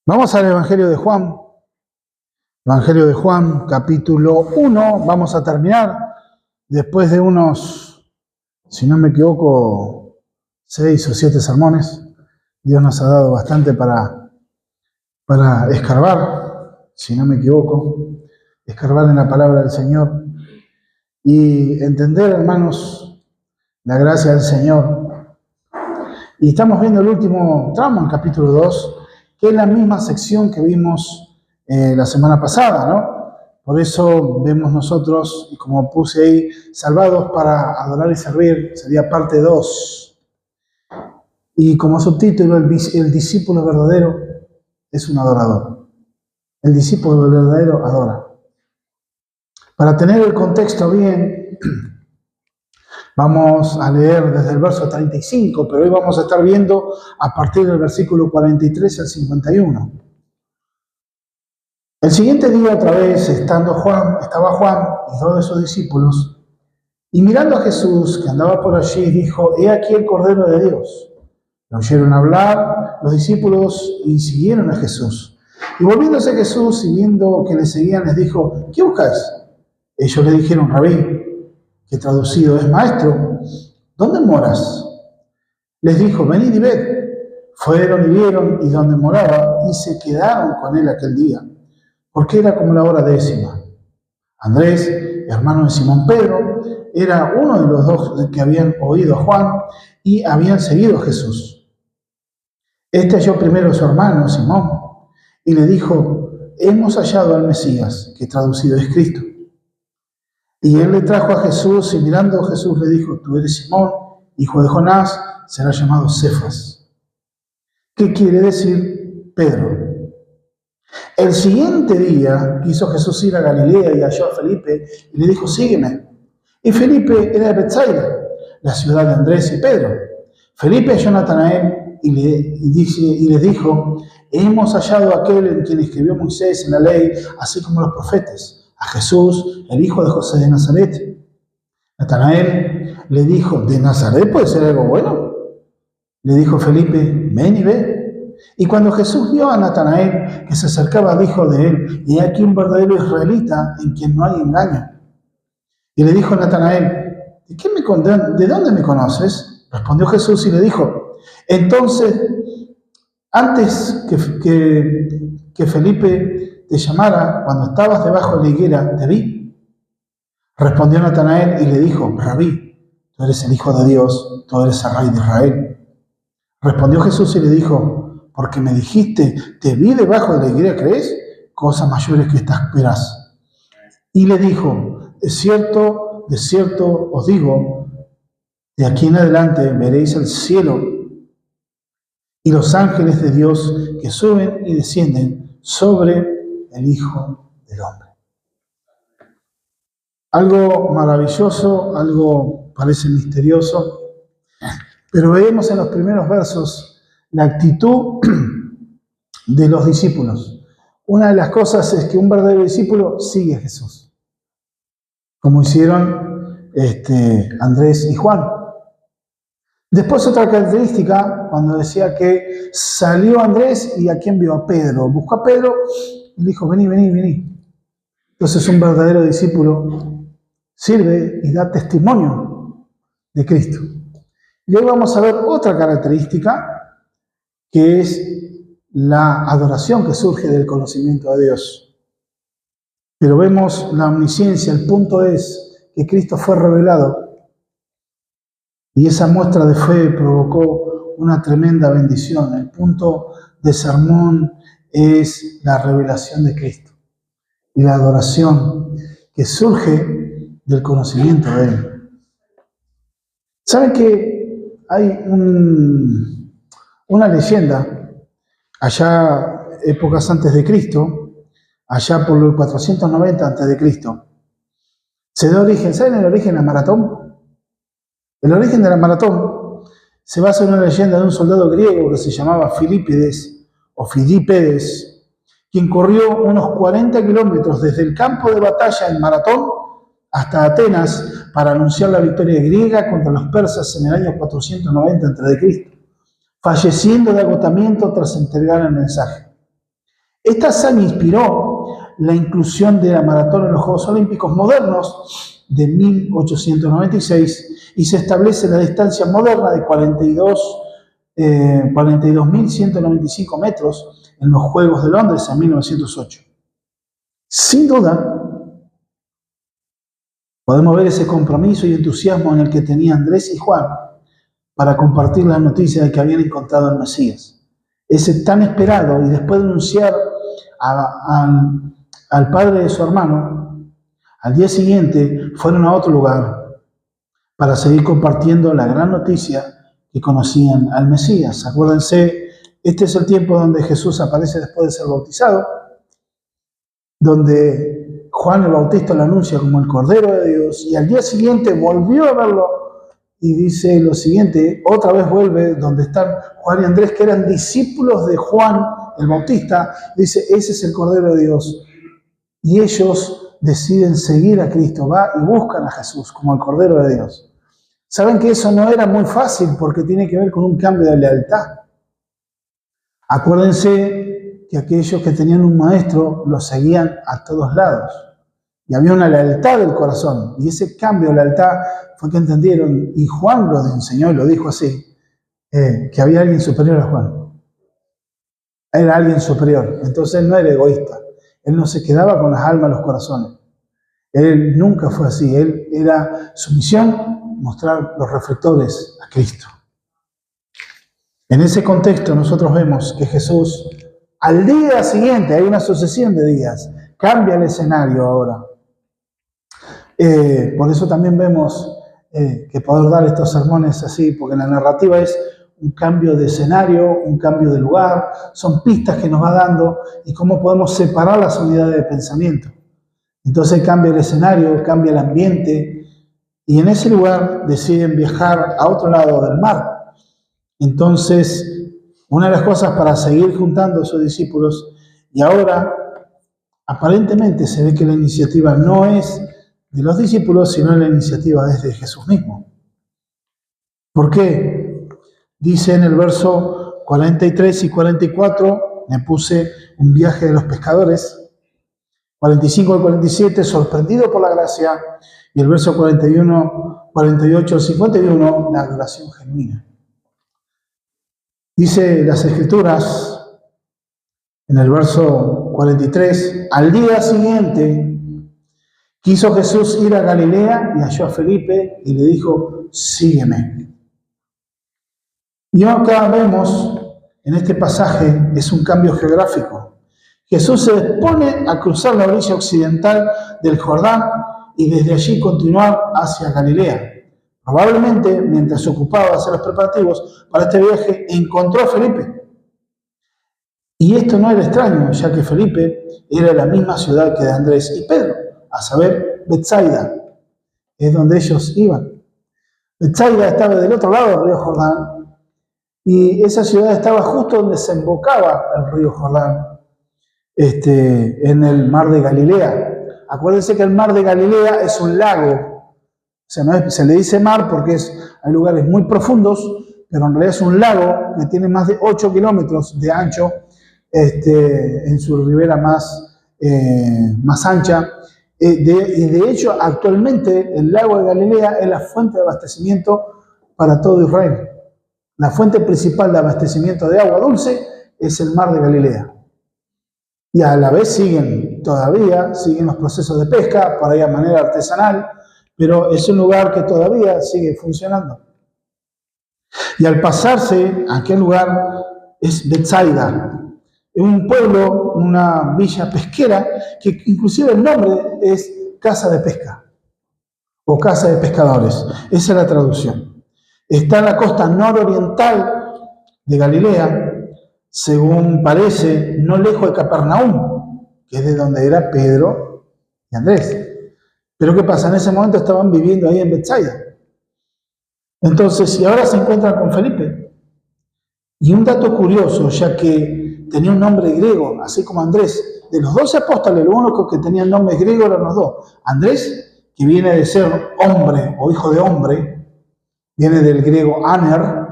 Vamos al Evangelio de Juan. Evangelio de Juan, capítulo 1. Vamos a terminar después de unos, si no me equivoco, 6 o 7 sermones. Dios nos ha dado bastante para escarbar, si no me equivoco, escarbar en la palabra del Señor y entender, hermanos, la gracia del Señor. Y estamos viendo el último tramo, el capítulo 2, que es la misma sección que vimos la semana pasada, ¿no? Por eso vemos nosotros, y como puse ahí, salvados para adorar y servir, sería parte 2. Y como subtítulo, el discípulo verdadero es un adorador. El discípulo verdadero adora. Para tener el contexto bien, vamos a leer desde el verso 35, pero hoy vamos a estar viendo a partir del versículo 43 al 51. El siguiente día, otra vez, estaba Juan y 2 de sus discípulos, y mirando a Jesús, que andaba por allí, dijo: «He aquí el Cordero de Dios». Lo oyeron hablar los discípulos y siguieron a Jesús. Y volviéndose Jesús y viendo que le seguían, les dijo: «¿Qué buscáis?». Ellos le dijeron: «Rabí», que traducido es maestro, «¿dónde moras?». Les dijo: «Venid y ved». Fueron y vieron y donde moraba, y se quedaron con él aquel día, porque era como la hora 10. Andrés, hermano de Simón Pedro, era uno de los 2 que habían oído a Juan y habían seguido a Jesús. Este halló primero a su hermano Simón y le dijo: «Hemos hallado al Mesías», que traducido es Cristo. Y él le trajo a Jesús, y mirando a Jesús le dijo: «Tú eres Simón, hijo de Jonás, será llamado Cefas», que quiere decir Pedro. El siguiente día quiso Jesús ir a Galilea y halló a Felipe y le dijo: «Sígueme». Y Felipe era de Betsaida, la ciudad de Andrés y Pedro. Felipe halló a Natanael y les dijo: «Hemos hallado a aquel en quien escribió Moisés en la ley, así como los profetas, a Jesús, el hijo de José de Nazaret». Natanael le dijo: «¿De Nazaret puede ser algo bueno?». Le dijo Felipe: «Ven y ve». Y cuando Jesús vio a Natanael que se acercaba, dijo de él: «He aquí un verdadero israelita en quien no hay engaño». Y le dijo a Natanael: ¿de dónde me conoces? Respondió Jesús y le dijo: «Entonces, antes que Felipe te llamara, cuando estabas debajo de la higuera, te vi». Respondió Natanael y le dijo: «Rabí, tú eres el Hijo de Dios, tú eres el Rey de Israel». Respondió Jesús y le dijo: «Porque me dijiste, te vi debajo de la higuera, ¿crees? Cosas mayores que estas verás». Y le dijo: de cierto os digo, de aquí en adelante veréis el cielo y los ángeles de Dios que suben y descienden sobre el Hijo del Hombre». Algo maravilloso, algo parece misterioso, pero vemos en los primeros versos la actitud de los discípulos. Una de las cosas es que un verdadero discípulo sigue a Jesús, como hicieron Andrés y Juan. Después, otra característica, cuando decía que salió Andrés y ¿a quién vio? A Pedro. Buscó a Pedro y le dijo: «Vení, vení, vení». Entonces, un verdadero discípulo sirve y da testimonio de Cristo. Y hoy vamos a ver otra característica, que es la adoración que surge del conocimiento de Dios. Pero vemos la omnisciencia. El punto es que Cristo fue revelado y esa muestra de fe provocó una tremenda bendición. El punto de sermón es la revelación de Cristo y la adoración que surge del conocimiento de Él. ¿Saben que hay una leyenda allá, épocas antes de Cristo, allá por los 490 antes de Cristo, se da origen? ¿Saben el origen de la maratón? El origen de la maratón se basa en una leyenda de un soldado griego que se llamaba Filipides o Filipedes, quien corrió unos 40 kilómetros desde el campo de batalla en Maratón hasta Atenas para anunciar la victoria griega contra los persas en el año 490 a.C., falleciendo de agotamiento tras entregar el mensaje. Esta hazaña inspiró la inclusión de la maratón en los Juegos Olímpicos modernos de 1896 y se establece la distancia moderna de 42.195 metros en los Juegos de Londres en 1908. Sin duda, podemos ver ese compromiso y entusiasmo en el que tenían Andrés y Juan para compartir la noticia de que habían encontrado al Mesías. Ese tan esperado, y después de anunciar al padre de su hermano, al día siguiente fueron a otro lugar para seguir compartiendo la gran noticia que conocían al Mesías. Acuérdense, este es el tiempo donde Jesús aparece después de ser bautizado, donde Juan el Bautista lo anuncia como el Cordero de Dios, y al día siguiente volvió a verlo y dice lo siguiente, otra vez vuelve donde están Juan y Andrés, que eran discípulos de Juan el Bautista, dice, ese es el Cordero de Dios. Y ellos deciden seguir a Cristo, va y buscan a Jesús como el Cordero de Dios. Saben que eso no era muy fácil porque tiene que ver con un cambio de lealtad. Acuérdense que aquellos que tenían un maestro lo seguían a todos lados. Y había una lealtad del corazón. Y ese cambio de lealtad fue que entendieron, y Juan lo enseñó y lo dijo así, que había alguien superior a Juan. Era alguien superior. Entonces él no era egoísta. Él no se quedaba con las almas en los corazones. Él nunca fue así. Él era su misión mostrar los reflectores a Cristo. En ese contexto nosotros vemos que Jesús, al día siguiente, hay una sucesión de días, cambia el escenario ahora. Por eso también vemos que poder dar estos sermones así, porque la narrativa es un cambio de escenario, un cambio de lugar, son pistas que nos va dando y cómo podemos separar las unidades de pensamiento. Entonces cambia el escenario, cambia el ambiente, y en ese lugar deciden viajar a otro lado del mar. Entonces, una de las cosas para seguir juntando a sus discípulos, y ahora aparentemente se ve que la iniciativa no es de los discípulos, sino la iniciativa es de Jesús mismo. ¿Por qué? Dice en el verso 43 y 44, me puse un viaje de los pescadores, 45 al 47, sorprendido por la gracia, y el verso 41, 48 al 51, la adoración genuina. Dice las Escrituras, en el verso 43, al día siguiente quiso Jesús ir a Galilea y halló a Felipe y le dijo, sígueme. Y acá vemos, en este pasaje, es un cambio geográfico. Jesús se dispone a cruzar la orilla occidental del Jordán y desde allí continuar hacia Galilea. Probablemente, mientras se ocupaba de hacer los preparativos para este viaje, encontró a Felipe. Y esto no era extraño, ya que Felipe era de la misma ciudad que de Andrés y Pedro, a saber, Betsaida, es donde ellos iban. Betsaida estaba del otro lado del río Jordán, y esa ciudad estaba justo donde se embocaba el río Jordán, en el mar de Galilea. Acuérdense que el mar de Galilea es un lago, o sea, se le dice mar porque hay lugares muy profundos, pero en realidad es un lago que tiene más de 8 kilómetros de ancho, en su ribera más ancha. Y de hecho, actualmente el lago de Galilea es la fuente de abastecimiento para todo Israel. La fuente principal de abastecimiento de agua dulce es el mar de Galilea. Y a la vez siguen los procesos de pesca, por ahí a manera artesanal, pero es un lugar que todavía sigue funcionando. Y al pasarse a aquel lugar es Betsaida, un pueblo, una villa pesquera, que inclusive el nombre es casa de pesca o casa de pescadores. Esa es la traducción. Está en la costa nororiental de Galilea, según parece, no lejos de Capernaum, que es de donde era Pedro y Andrés. Pero ¿qué pasa? En ese momento estaban viviendo ahí en Betsaida. Entonces, y ahora se encuentran con Felipe. Y un dato curioso, ya que tenía un nombre griego, así como Andrés. De los 12 apóstoles, los únicos que tenían nombres griegos eran los dos. Andrés, que viene de ser hombre o hijo de hombre, viene del griego aner,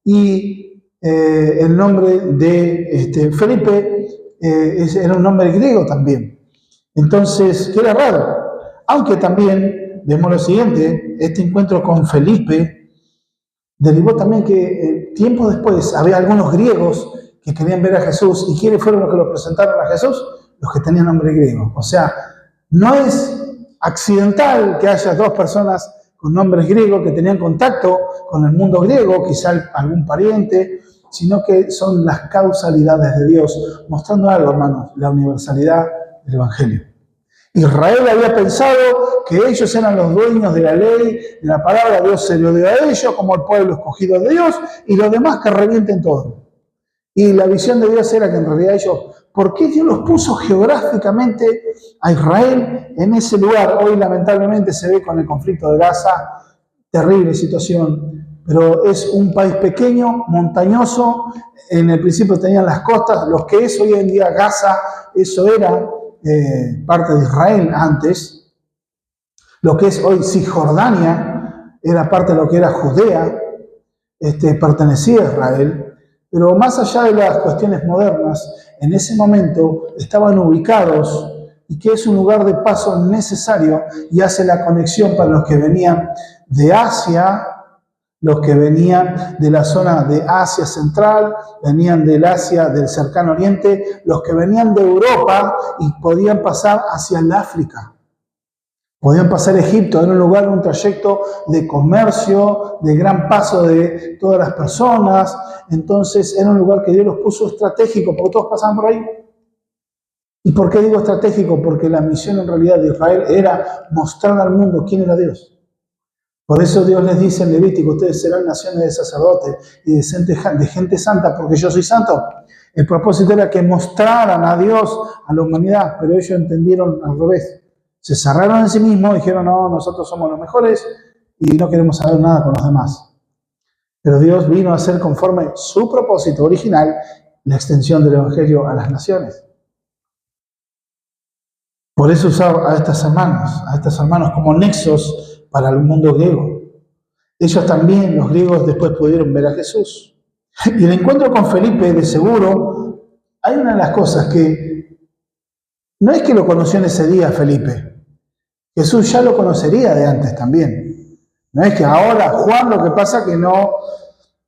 y el nombre de Felipe era un nombre griego también. Entonces, que era raro. Aunque también vemos lo siguiente, este encuentro con Felipe derivó también que tiempo después había algunos griegos que querían ver a Jesús. ¿Y quiénes fueron los que lo presentaron a Jesús? Los que tenían nombre griego. O sea, no es accidental que haya dos personas con nombres griegos que tenían contacto con el mundo griego, quizá algún pariente, sino que son las causalidades de Dios, mostrando algo, hermanos, la universalidad del Evangelio. Israel había pensado que ellos eran los dueños de la ley, de la palabra, Dios se lo dio a ellos como el pueblo escogido de Dios, y los demás que revienten todo. Y la visión de Dios era que en realidad ellos, ¿por qué Dios los puso geográficamente a Israel en ese lugar? Hoy lamentablemente se ve con el conflicto de Gaza, terrible situación, pero es un país pequeño, montañoso, en el principio tenían las costas, lo que es hoy en día Gaza, eso era parte de Israel antes, lo que es hoy Cisjordania, era parte de lo que era Judea, pertenecía a Israel, pero más allá de las cuestiones modernas, en ese momento estaban ubicados y que es un lugar de paso necesario y hace la conexión para los que venían de Asia, los que venían de la zona de Asia Central, venían del Asia del Cercano Oriente, los que venían de Europa y podían pasar hacia el África. Podían pasar a Egipto, era un lugar, un trayecto de comercio, de gran paso de todas las personas. Entonces era un lugar que Dios los puso estratégico, porque todos pasaban por ahí. ¿Y por qué digo estratégico? Porque la misión en realidad de Israel era mostrar al mundo quién era Dios. Por eso Dios les dice en Levítico, ustedes serán naciones de sacerdotes y de gente santa, porque yo soy santo. El propósito era que mostraran a Dios, a la humanidad, pero ellos entendieron al revés. Se cerraron en sí mismos, dijeron, no, nosotros somos los mejores y no queremos saber nada con los demás. Pero Dios vino a hacer conforme su propósito original, la extensión del Evangelio a las naciones. Por eso usaba a estos hermanos como nexos para el mundo griego. Ellos también, los griegos, después pudieron ver a Jesús. Y el encuentro con Felipe, de seguro, hay una de las cosas que no es que lo conoció en ese día Felipe. Jesús ya lo conocería de antes también. No es que ahora, Juan, lo que pasa que no,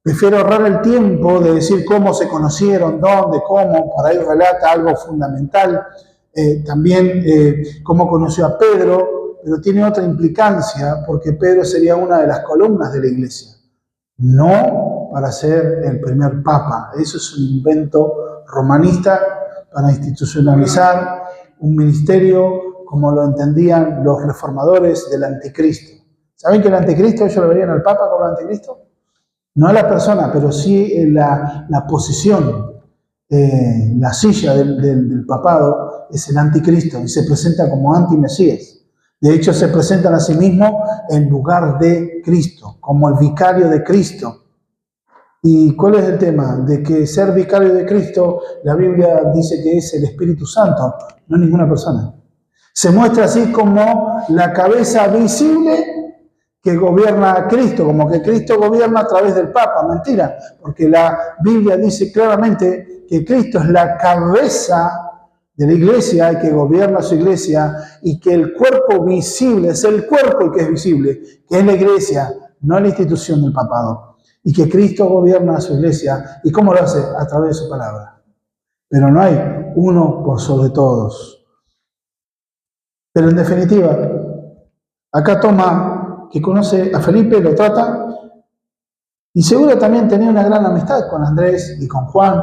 prefiero ahorrar el tiempo de decir cómo se conocieron, dónde, cómo, por ahí relata algo fundamental. También cómo conoció a Pedro, pero tiene otra implicancia, porque Pedro sería una de las columnas de la iglesia. No para ser el primer papa. Eso es un invento romanista para institucionalizar un ministerio como lo entendían los reformadores del anticristo. ¿Saben que el anticristo ellos lo verían al papa como el anticristo? No a la persona, pero sí la posición, la silla del papado es el anticristo y se presenta como antimesías. De hecho, se presentan a sí mismos en lugar de Cristo, como el vicario de Cristo. ¿Y cuál es el tema? De que ser vicario de Cristo, la Biblia dice que es el Espíritu Santo, no ninguna persona. Se muestra así como la cabeza visible que gobierna a Cristo, como que Cristo gobierna a través del Papa. Mentira, porque la Biblia dice claramente que Cristo es la cabeza de la iglesia y que gobierna su iglesia y que el cuerpo visible es el cuerpo el que es visible, que es la iglesia, no la institución del papado. Y que Cristo gobierna a su iglesia. ¿Y cómo lo hace? A través de su palabra. Pero no hay uno por sobre todos. Pero en definitiva, acá toma que conoce a Felipe, lo trata, y seguro también tenía una gran amistad con Andrés y con Juan,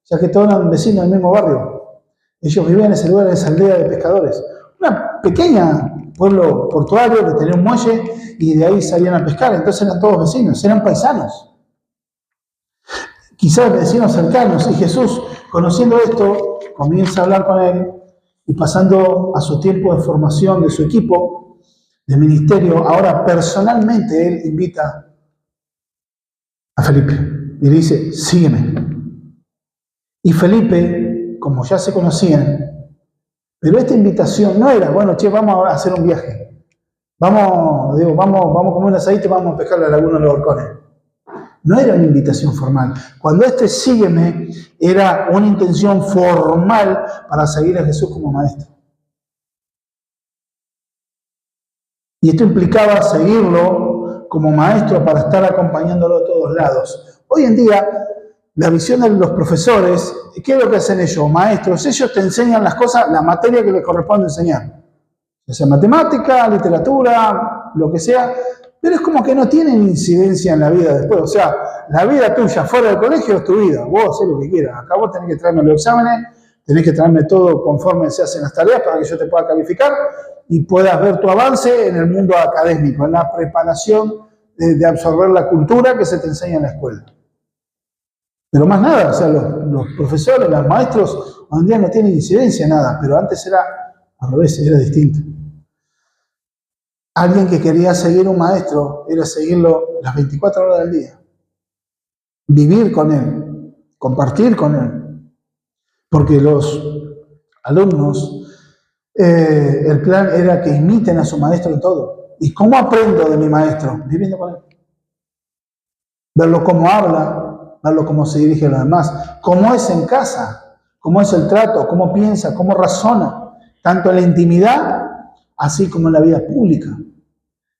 ya que todos eran vecinos del mismo barrio. Ellos vivían en ese lugar, en esa aldea de pescadores. Una pequeña pueblo portuario que tenía un muelle y de ahí salían a pescar. Entonces eran todos vecinos, eran paisanos. Quizás vecinos cercanos. Y Jesús, conociendo esto, comienza a hablar con él y pasando a su tiempo de formación de su equipo de ministerio, ahora personalmente él invita a Felipe y le dice, sígueme. Y Felipe, como ya se conocían, pero esta invitación no era, bueno, che, vamos a hacer un viaje. Vamos a comer un asadito y vamos a pescar la laguna de los Horcones. No era una invitación formal. Cuando sígueme, era una intención formal para seguir a Jesús como maestro. Y esto implicaba seguirlo como maestro para estar acompañándolo a todos lados. Hoy en día, la visión de los profesores, ¿qué es lo que hacen ellos? Maestros, ellos te enseñan las cosas, la materia que les corresponde enseñar. Ya sea matemática, literatura, lo que sea, pero es como que no tienen incidencia en la vida después. O sea, la vida tuya fuera del colegio es tu vida. Vos haces lo que quieras. Acá vos tenés que traerme los exámenes, tenés que traerme todo conforme se hacen las tareas para que yo te pueda calificar y puedas ver tu avance en el mundo académico, en la preparación de absorber la cultura que se te enseña en la escuela. Pero más nada, o sea, los profesores, los maestros, hoy en día no tienen incidencia en nada, pero antes era al revés, era distinto. Alguien que quería seguir un maestro era seguirlo las 24 horas del día. Vivir con él, compartir con él. Porque los alumnos, el plan era que imiten a su maestro en todo. ¿Y cómo aprendo de mi maestro? Viviendo con él. Verlo cómo habla, verlo cómo se dirige a los demás, cómo es en casa, cómo es el trato, cómo piensa, cómo razona, tanto en la intimidad así como en la vida pública.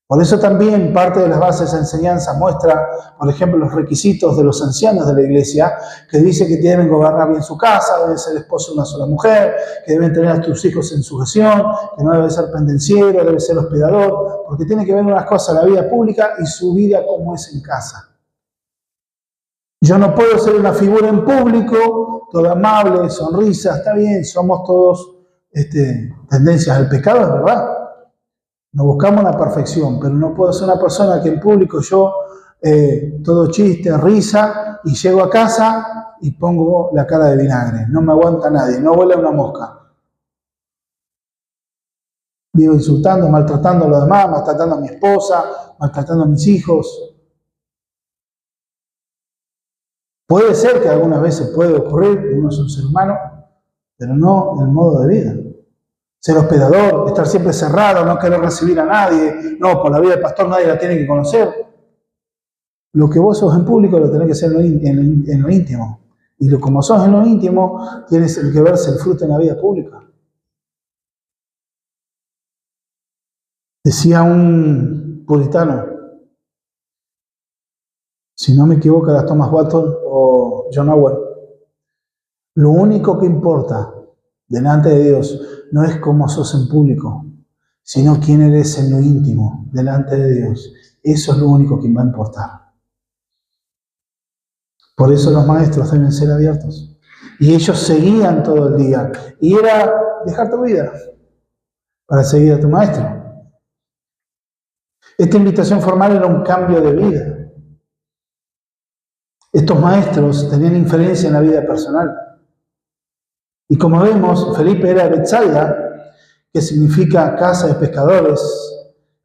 Por eso también parte de las bases de enseñanza muestra, por ejemplo, los requisitos de los ancianos de la iglesia, que dice que deben gobernar bien su casa, deben ser esposo de una sola mujer, que deben tener a sus hijos en sujeción, que no debe ser pendenciero, debe ser hospedador, porque tiene que ver unas cosas, la vida pública y su vida como es en casa. Yo no puedo ser una figura en público, todo amable, sonrisa, está bien, somos todos tendencias al pecado, es verdad. No buscamos la perfección, pero no puedo ser una persona que en público yo todo chiste, risa, y llego a casa y pongo la cara de vinagre. No me aguanta nadie, no vuela una mosca. Vivo insultando, maltratando a los demás, maltratando a mi esposa, maltratando a mis hijos. Puede ser que algunas veces puede ocurrir, uno es un ser humano, pero no el modo de vida. Ser hospedador, estar siempre cerrado, no querer recibir a nadie. No, por la vida del pastor nadie la tiene que conocer. Lo que vos sos en público lo tenés que ser en lo íntimo. Y como sos en lo íntimo, tienes que verse el fruto en la vida pública. Decía un puritano, si no me equivoco, era Thomas Watson o John Owen, lo único que importa delante de Dios no es cómo sos en público, sino quién eres en lo íntimo, delante de Dios. Eso es lo único que va a importar. Por eso los maestros deben ser abiertos. Y ellos seguían todo el día. Y era dejar tu vida para seguir a tu maestro. Esta invitación formal era un cambio de vida. Estos maestros tenían inferencia en la vida personal. Y como vemos, Felipe era de Betsaida, que significa casa de pescadores.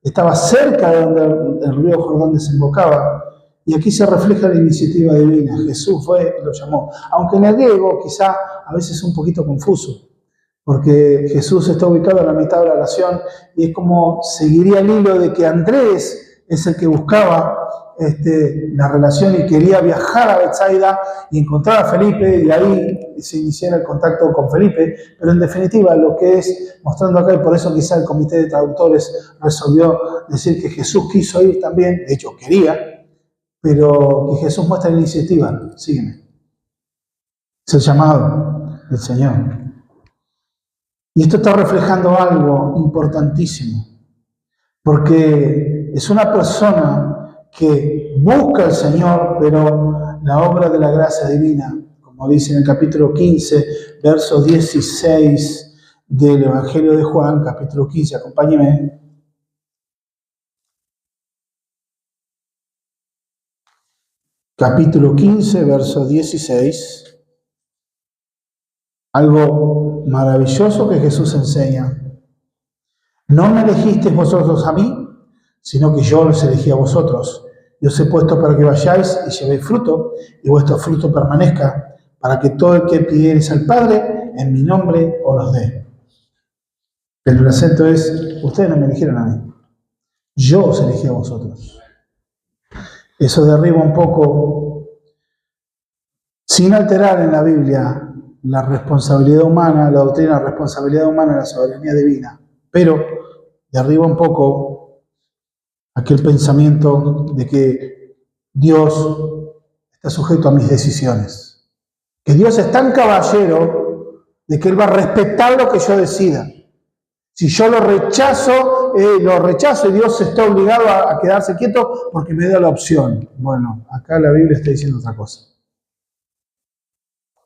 Estaba cerca de donde el río Jordán desembocaba. Y aquí se refleja la iniciativa divina. Jesús fue y lo llamó. Aunque en el griego quizá a veces es un poquito confuso, porque Jesús está ubicado en la mitad de la oración y es como seguiría el hilo de que Andrés es el que buscaba la relación y quería viajar a Betsaida y encontrar a Felipe y ahí se iniciara el contacto con Felipe, pero en definitiva lo que es mostrando acá, y por eso quizá el comité de traductores resolvió decir que Jesús quiso ir también, de hecho quería, pero que Jesús muestra la iniciativa, sígueme. Es el llamado del Señor. Y esto está reflejando algo importantísimo, porque es una persona que busca al Señor, pero la obra de la gracia divina, como dice en el capítulo 15, verso 16 del Evangelio de Juan, capítulo 15, acompáñeme. Capítulo 15, verso 16. Algo maravilloso que Jesús enseña. No me elegisteis vosotros a mí, sino que yo los elegí a vosotros. Y os he puesto para que vayáis y llevéis fruto, y vuestro fruto permanezca, para que todo el que pidiereis al Padre, en mi nombre os los dé. Pero el acento es, ustedes no me eligieron a mí, yo os elegí a vosotros. Eso derriba un poco, sin alterar en la Biblia la responsabilidad humana, la doctrina de la responsabilidad humana y la soberanía divina, pero derriba un poco aquel pensamiento de que Dios está sujeto a mis decisiones, que Dios es tan caballero de que Él va a respetar lo que yo decida. Si yo lo rechazo y Dios está obligado a quedarse quieto porque me da la opción. Bueno, acá la Biblia está diciendo otra cosa.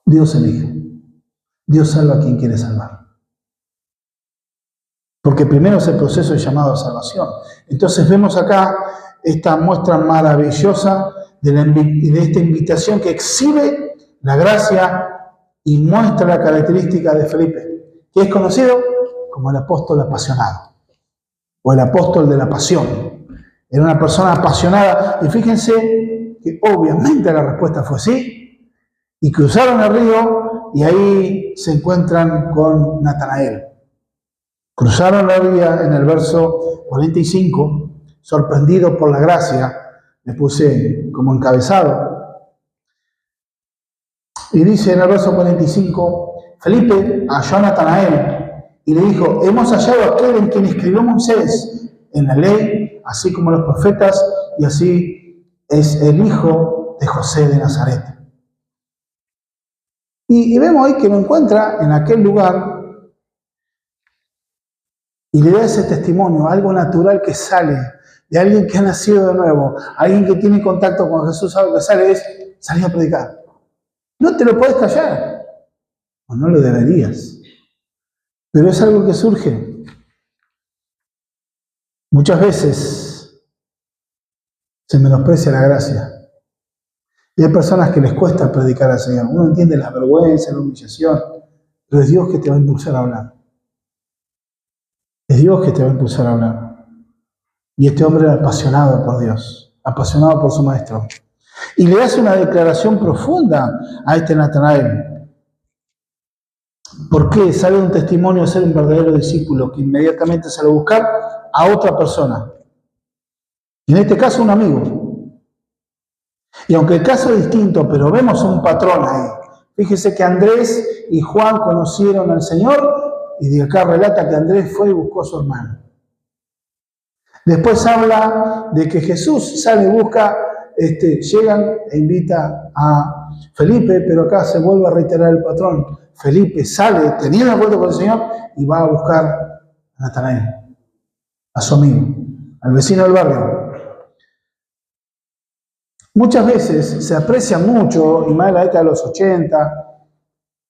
Dios elige. Dios salva a quien quiere salvar. Porque primero es el proceso de llamado a salvación. Entonces vemos acá esta muestra maravillosa de esta invitación que exhibe la gracia y muestra la característica de Felipe, que es conocido como el apóstol apasionado, o el apóstol de la pasión. Era una persona apasionada, y fíjense que obviamente la respuesta fue sí, y cruzaron el río, y ahí se encuentran con Natanael. Cruzaron la vía en el verso 45, sorprendido por la gracia, le puse como encabezado, y dice en el verso 45, Felipe halló a Natanael, y le dijo, hemos hallado a aquel en quien escribió Moisés en la ley, así como los profetas, y así es el hijo de José de Nazaret. Y vemos ahí que lo encuentra en aquel lugar y le da ese testimonio, algo natural que sale de alguien que ha nacido de nuevo, alguien que tiene contacto con Jesús. Algo que sale es salir a predicar. No te lo puedes callar, o no lo deberías. Pero es algo que surge. Muchas veces se menosprecia la gracia. Y hay personas que les cuesta predicar al Señor. Uno entiende la vergüenza, la humillación, pero es Dios que te va a impulsar a hablar. Es Dios que te va a impulsar a hablar. Y este hombre era apasionado por Dios, apasionado por su maestro. Y le hace una declaración profunda a este Natanael. ¿Por qué? Sale un testimonio de ser un verdadero discípulo que inmediatamente sale a buscar a otra persona. En este caso, un amigo. Y aunque el caso es distinto, pero vemos un patrón ahí. Fíjese que Andrés y Juan conocieron al Señor y de acá relata que Andrés fue y buscó a su hermano. Después habla de que Jesús sale y busca, llegan e invita a Felipe, pero acá se vuelve a reiterar el patrón. Felipe sale, teniendo un acuerdo con el Señor, y va a buscar a Natanael, a su amigo, al vecino del barrio. Muchas veces se aprecia mucho, y más en la década de los 80,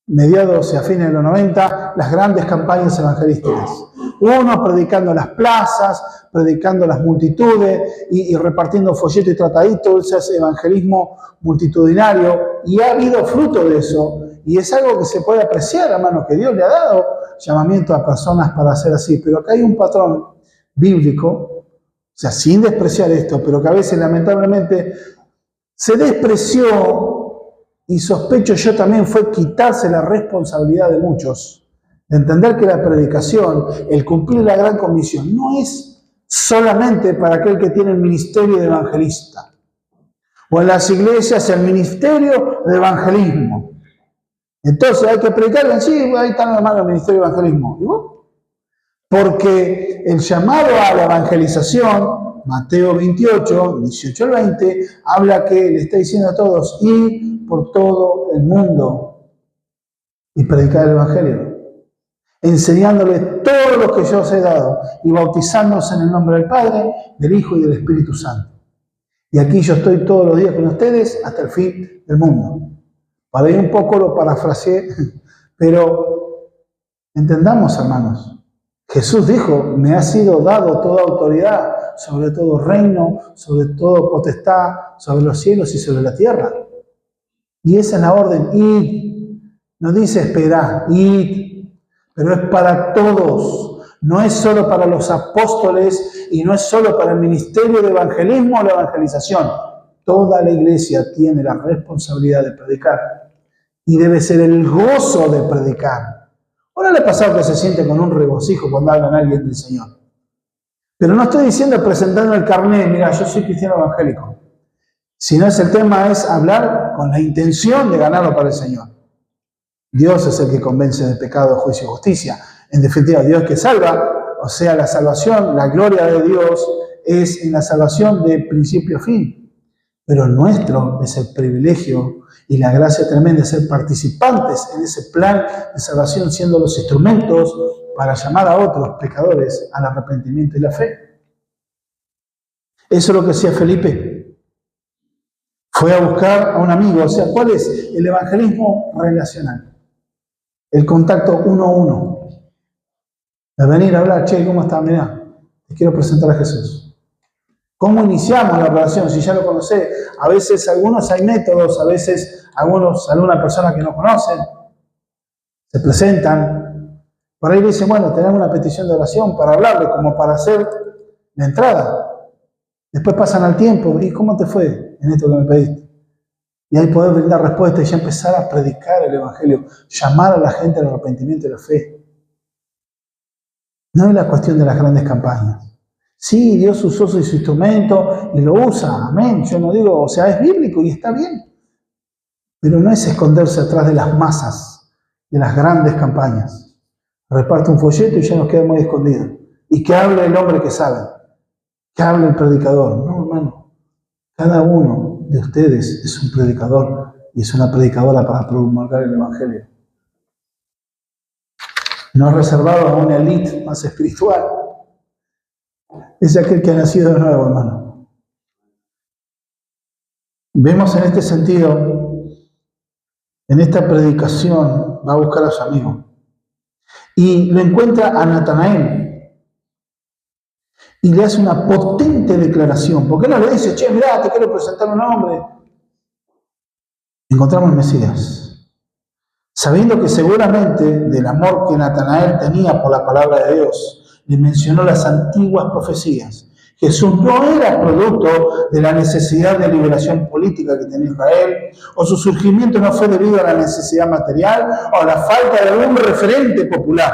mediados y a fines de los 90, las grandes campañas evangelísticas. Uno predicando en las plazas, predicando a las multitudes y repartiendo folletos y trataditos, ese evangelismo multitudinario, y ha habido fruto de eso. Y es algo que se puede apreciar, hermanos, que Dios le ha dado llamamiento a personas para hacer así. Pero acá hay un patrón bíblico, o sea, sin despreciar esto, pero que a veces lamentablemente se despreció, y sospecho yo también fue quitarse la responsabilidad de muchos, de entender que la predicación, el cumplir la gran comisión, no es solamente para aquel que tiene el ministerio de evangelista, o en las iglesias el ministerio de evangelismo. Entonces hay que predicar, sí, ahí está nomás el ministerio de evangelismo. ¿Y vos? Porque el llamado a la evangelización, Mateo 28, 18 al 20, habla que le está diciendo a todos, ir por todo el mundo y predicar el evangelio, enseñándole todo lo que yo os he dado y bautizándose en el nombre del Padre, del Hijo y del Espíritu Santo. Y aquí yo estoy todos los días con ustedes hasta el fin del mundo. Para ahí un poco lo parafraseé, pero entendamos, hermanos, Jesús dijo, me ha sido dado toda autoridad sobre todo reino, sobre todo potestad, sobre los cielos y sobre la tierra. Y esa es la orden, id. No dice esperad, id, pero es para todos. No es solo para los apóstoles y no es solo para el ministerio de evangelismo o la evangelización. Toda la iglesia tiene la responsabilidad de predicar y debe ser el gozo de predicar. Ahora le ha pasado que se siente con un regocijo cuando hablan a alguien del Señor. Pero no estoy diciendo presentando el carnet, mira, yo soy cristiano evangélico. Sino el tema es hablar con la intención de ganarlo para el Señor. Dios es el que convence de pecado, juicio y justicia. En definitiva, Dios es que salva, o sea, la salvación, la gloria de Dios es en la salvación de principio a fin. Pero nuestro es el privilegio y la gracia tremenda de ser participantes en ese plan de salvación, siendo los instrumentos para llamar a otros pecadores al arrepentimiento y la fe. Eso es lo que hacía Felipe. Fue a buscar a un amigo. O sea, ¿cuál es el evangelismo relacional? El contacto uno a uno. De venir a hablar, che, ¿cómo estás? Mirá, te quiero presentar a Jesús. ¿Cómo iniciamos la relación? Si ya lo conocés, a veces algunos hay métodos, a veces alguna persona que no conocen, se presentan. Por ahí le dicen, bueno, tenemos una petición de oración para hablarle, como para hacer la entrada. Después pasan al tiempo, ¿y cómo te fue en esto que me pediste? Y ahí poder brindar respuesta y ya empezar a predicar el Evangelio, llamar a la gente al arrepentimiento y la fe. No es la cuestión de las grandes campañas. Sí, Dios usó su instrumento y lo usa, amén. Yo no digo, o sea, es bíblico y está bien. Pero no es esconderse atrás de las masas, de las grandes campañas. Reparte un folleto y ya nos queda muy escondido. Y que hable el hombre que sabe, que hable el predicador. No, hermano, cada uno de ustedes es un predicador y es una predicadora para promulgar el Evangelio. No es reservado a una élite más espiritual. Es aquel que ha nacido de nuevo, hermano. Vemos en este sentido, en esta predicación, va a buscar a su amigo. Y lo encuentra a Natanael. Y le hace una potente declaración. Porque no le dice, che, mirá, te quiero presentar un hombre. Encontramos al Mesías. Sabiendo que seguramente del amor que Natanael tenía por la palabra de Dios, le mencionó las antiguas profecías. Jesús no era producto de la necesidad de liberación política que tenía Israel, o su surgimiento no fue debido a la necesidad material o a la falta de algún referente popular,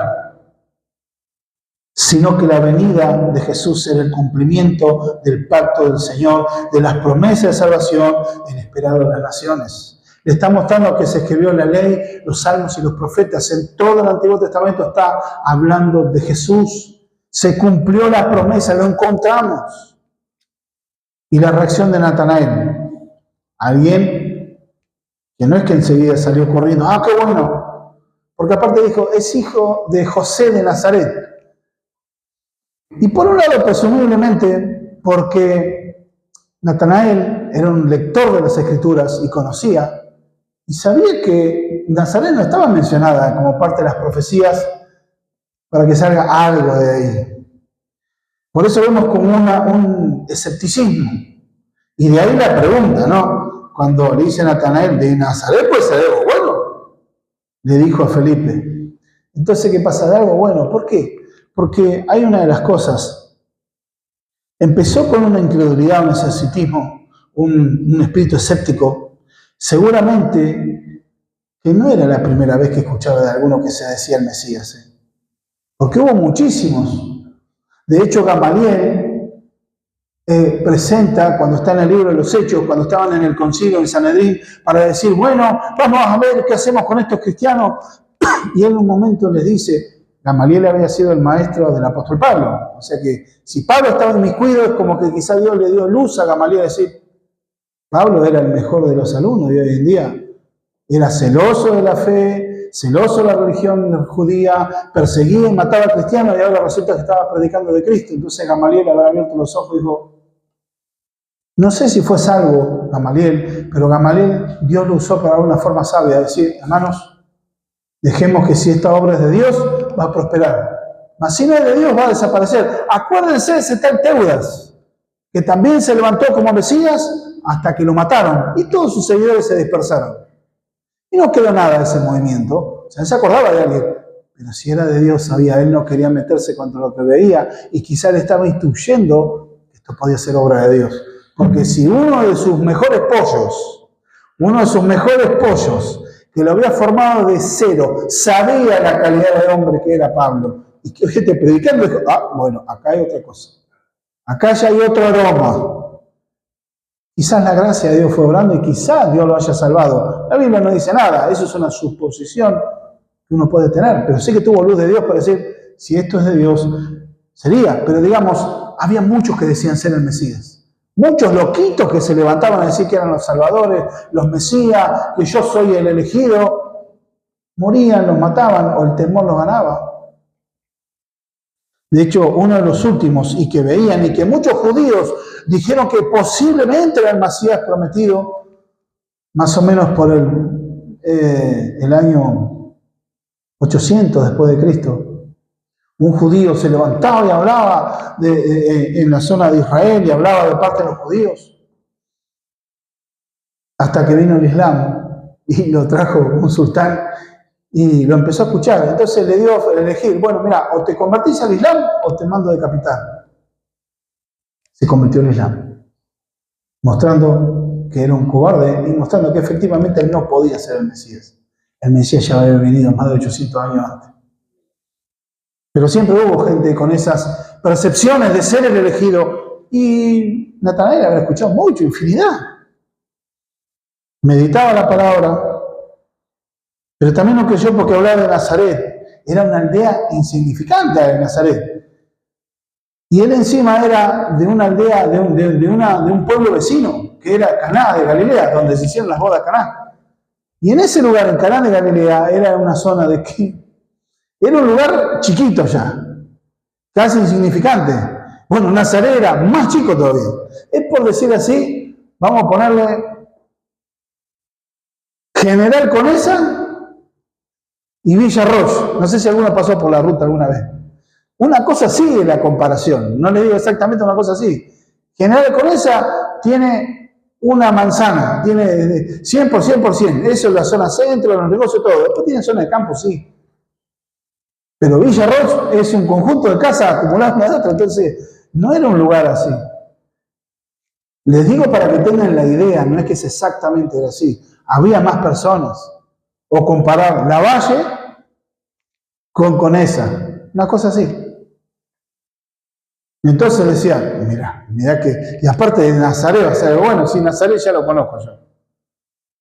sino que la venida de Jesús era el cumplimiento del pacto del Señor, de las promesas de salvación en esperado de las naciones. Le está mostrando que se escribió la ley, los salmos y los profetas. En todo el Antiguo Testamento está hablando de Jesús. Se cumplió la promesa, lo encontramos. Y la reacción de Natanael. Alguien que no es que enseguida salió corriendo. ¡Ah, qué bueno! Porque aparte dijo, es hijo de José de Nazaret. Y por un lado, presumiblemente, porque Natanael era un lector de las Escrituras y conocía, y sabía que Nazaret no estaba mencionada como parte de las profecías para que salga algo de ahí. Por eso vemos como un escepticismo. Y de ahí la pregunta, ¿no? Cuando le dice a Natanael, ¿de Nazaret puede ser algo bueno? Le dijo a Felipe. Entonces, ¿qué pasa? ¿De algo bueno? ¿Por qué? Porque hay una de las cosas. Empezó con una incredulidad, un escepticismo, un espíritu escéptico. Seguramente que no era la primera vez que escuchaba de alguno que se decía el Mesías. Porque hubo muchísimos. De hecho, Gamaliel presenta, cuando está en el libro de los Hechos, cuando estaban en el concilio en Sanedrín, para decir, bueno, vamos a ver qué hacemos con estos cristianos. Y él en un momento les dice, Gamaliel había sido el maestro del apóstol Pablo. O sea que si Pablo estaba en mis cuidados, es como que quizá Dios le dio luz a Gamaliel a decir, Pablo era el mejor de los alumnos de hoy en día. Era celoso de la fe, celoso de la religión judía, perseguía y mataba a cristianos y ahora resulta que estaba predicando de Cristo. Entonces Gamaliel habrá abierto los ojos y dijo, no sé si fue salvo Gamaliel, pero Gamaliel Dios lo usó para una forma sabia, decir, hermanos, dejemos que si esta obra es de Dios, va a prosperar. Mas si no es de Dios, va a desaparecer. Acuérdense de ese tal Teudas, que también se levantó como Mesías hasta que lo mataron y todos sus seguidores se dispersaron. Y no quedó nada de ese movimiento. O sea, él se acordaba de alguien. Pero si era de Dios, sabía, él no quería meterse contra lo que veía y quizá le estaba instruyendo que esto podía ser obra de Dios. Porque si uno de sus mejores pollos, que lo había formado de cero, sabía la calidad de hombre que era Pablo, y que fíjate, predicando, dijo, bueno, acá hay otra cosa. Acá ya hay otro aroma. Quizás la gracia de Dios fue obrando y quizás Dios lo haya salvado. La Biblia no dice nada, eso es una suposición que uno puede tener, pero sí que tuvo luz de Dios para decir, si esto es de Dios, sería. Pero digamos, había muchos que decían ser el Mesías. Muchos loquitos que se levantaban a decir que eran los salvadores, los Mesías, que yo soy el elegido. Morían, los mataban o el temor los ganaba. De hecho, uno de los últimos y que veían y que muchos judíos dijeron que posiblemente era el Mesías prometido, más o menos por el año 800 después de Cristo. Un judío se levantaba y hablaba en la zona de Israel y hablaba de parte de los judíos. Hasta que vino el Islam y lo trajo un sultán y lo empezó a escuchar. Entonces le dio a elegir, bueno, mira, o te convertís al Islam o te mando de capitán. Se convirtió al Islam, mostrando que era un cobarde y mostrando que efectivamente él no podía ser el Mesías. El Mesías ya había venido más de 800 años antes. Pero siempre hubo gente con esas percepciones de ser el elegido. Y Natanael había escuchado mucho, infinidad. Meditaba la palabra, pero también no creyó porque hablaba de Nazaret. Era una aldea insignificante de Nazaret. Y él encima era de una aldea, de un pueblo vecino, que era Caná de Galilea, donde se hicieron las bodas de Caná. Y en ese lugar, en Caná de Galilea, era una zona de que era un lugar chiquito ya, casi insignificante. Bueno, Nazaret era más chico todavía. Es por decir así, vamos a ponerle General Conesa y Villa Roche. No sé si alguno pasó por la ruta alguna vez. Una cosa así es la comparación. No le digo exactamente una cosa así. General Conesa tiene una manzana, tiene 100 por 100%. Eso es la zona centro, los negocios, todo. Después tiene zona de campo, sí. Pero Villa Roche es un conjunto de casas acumuladas una de otra, entonces no era un lugar así. Les digo para que tengan la idea, no es que es exactamente era así. Había más personas. O comparar La Valle con Conesa, una cosa así. Y entonces decía, mira que, y aparte de Nazaret, o sea, bueno, sí, Nazaret ya lo conozco yo.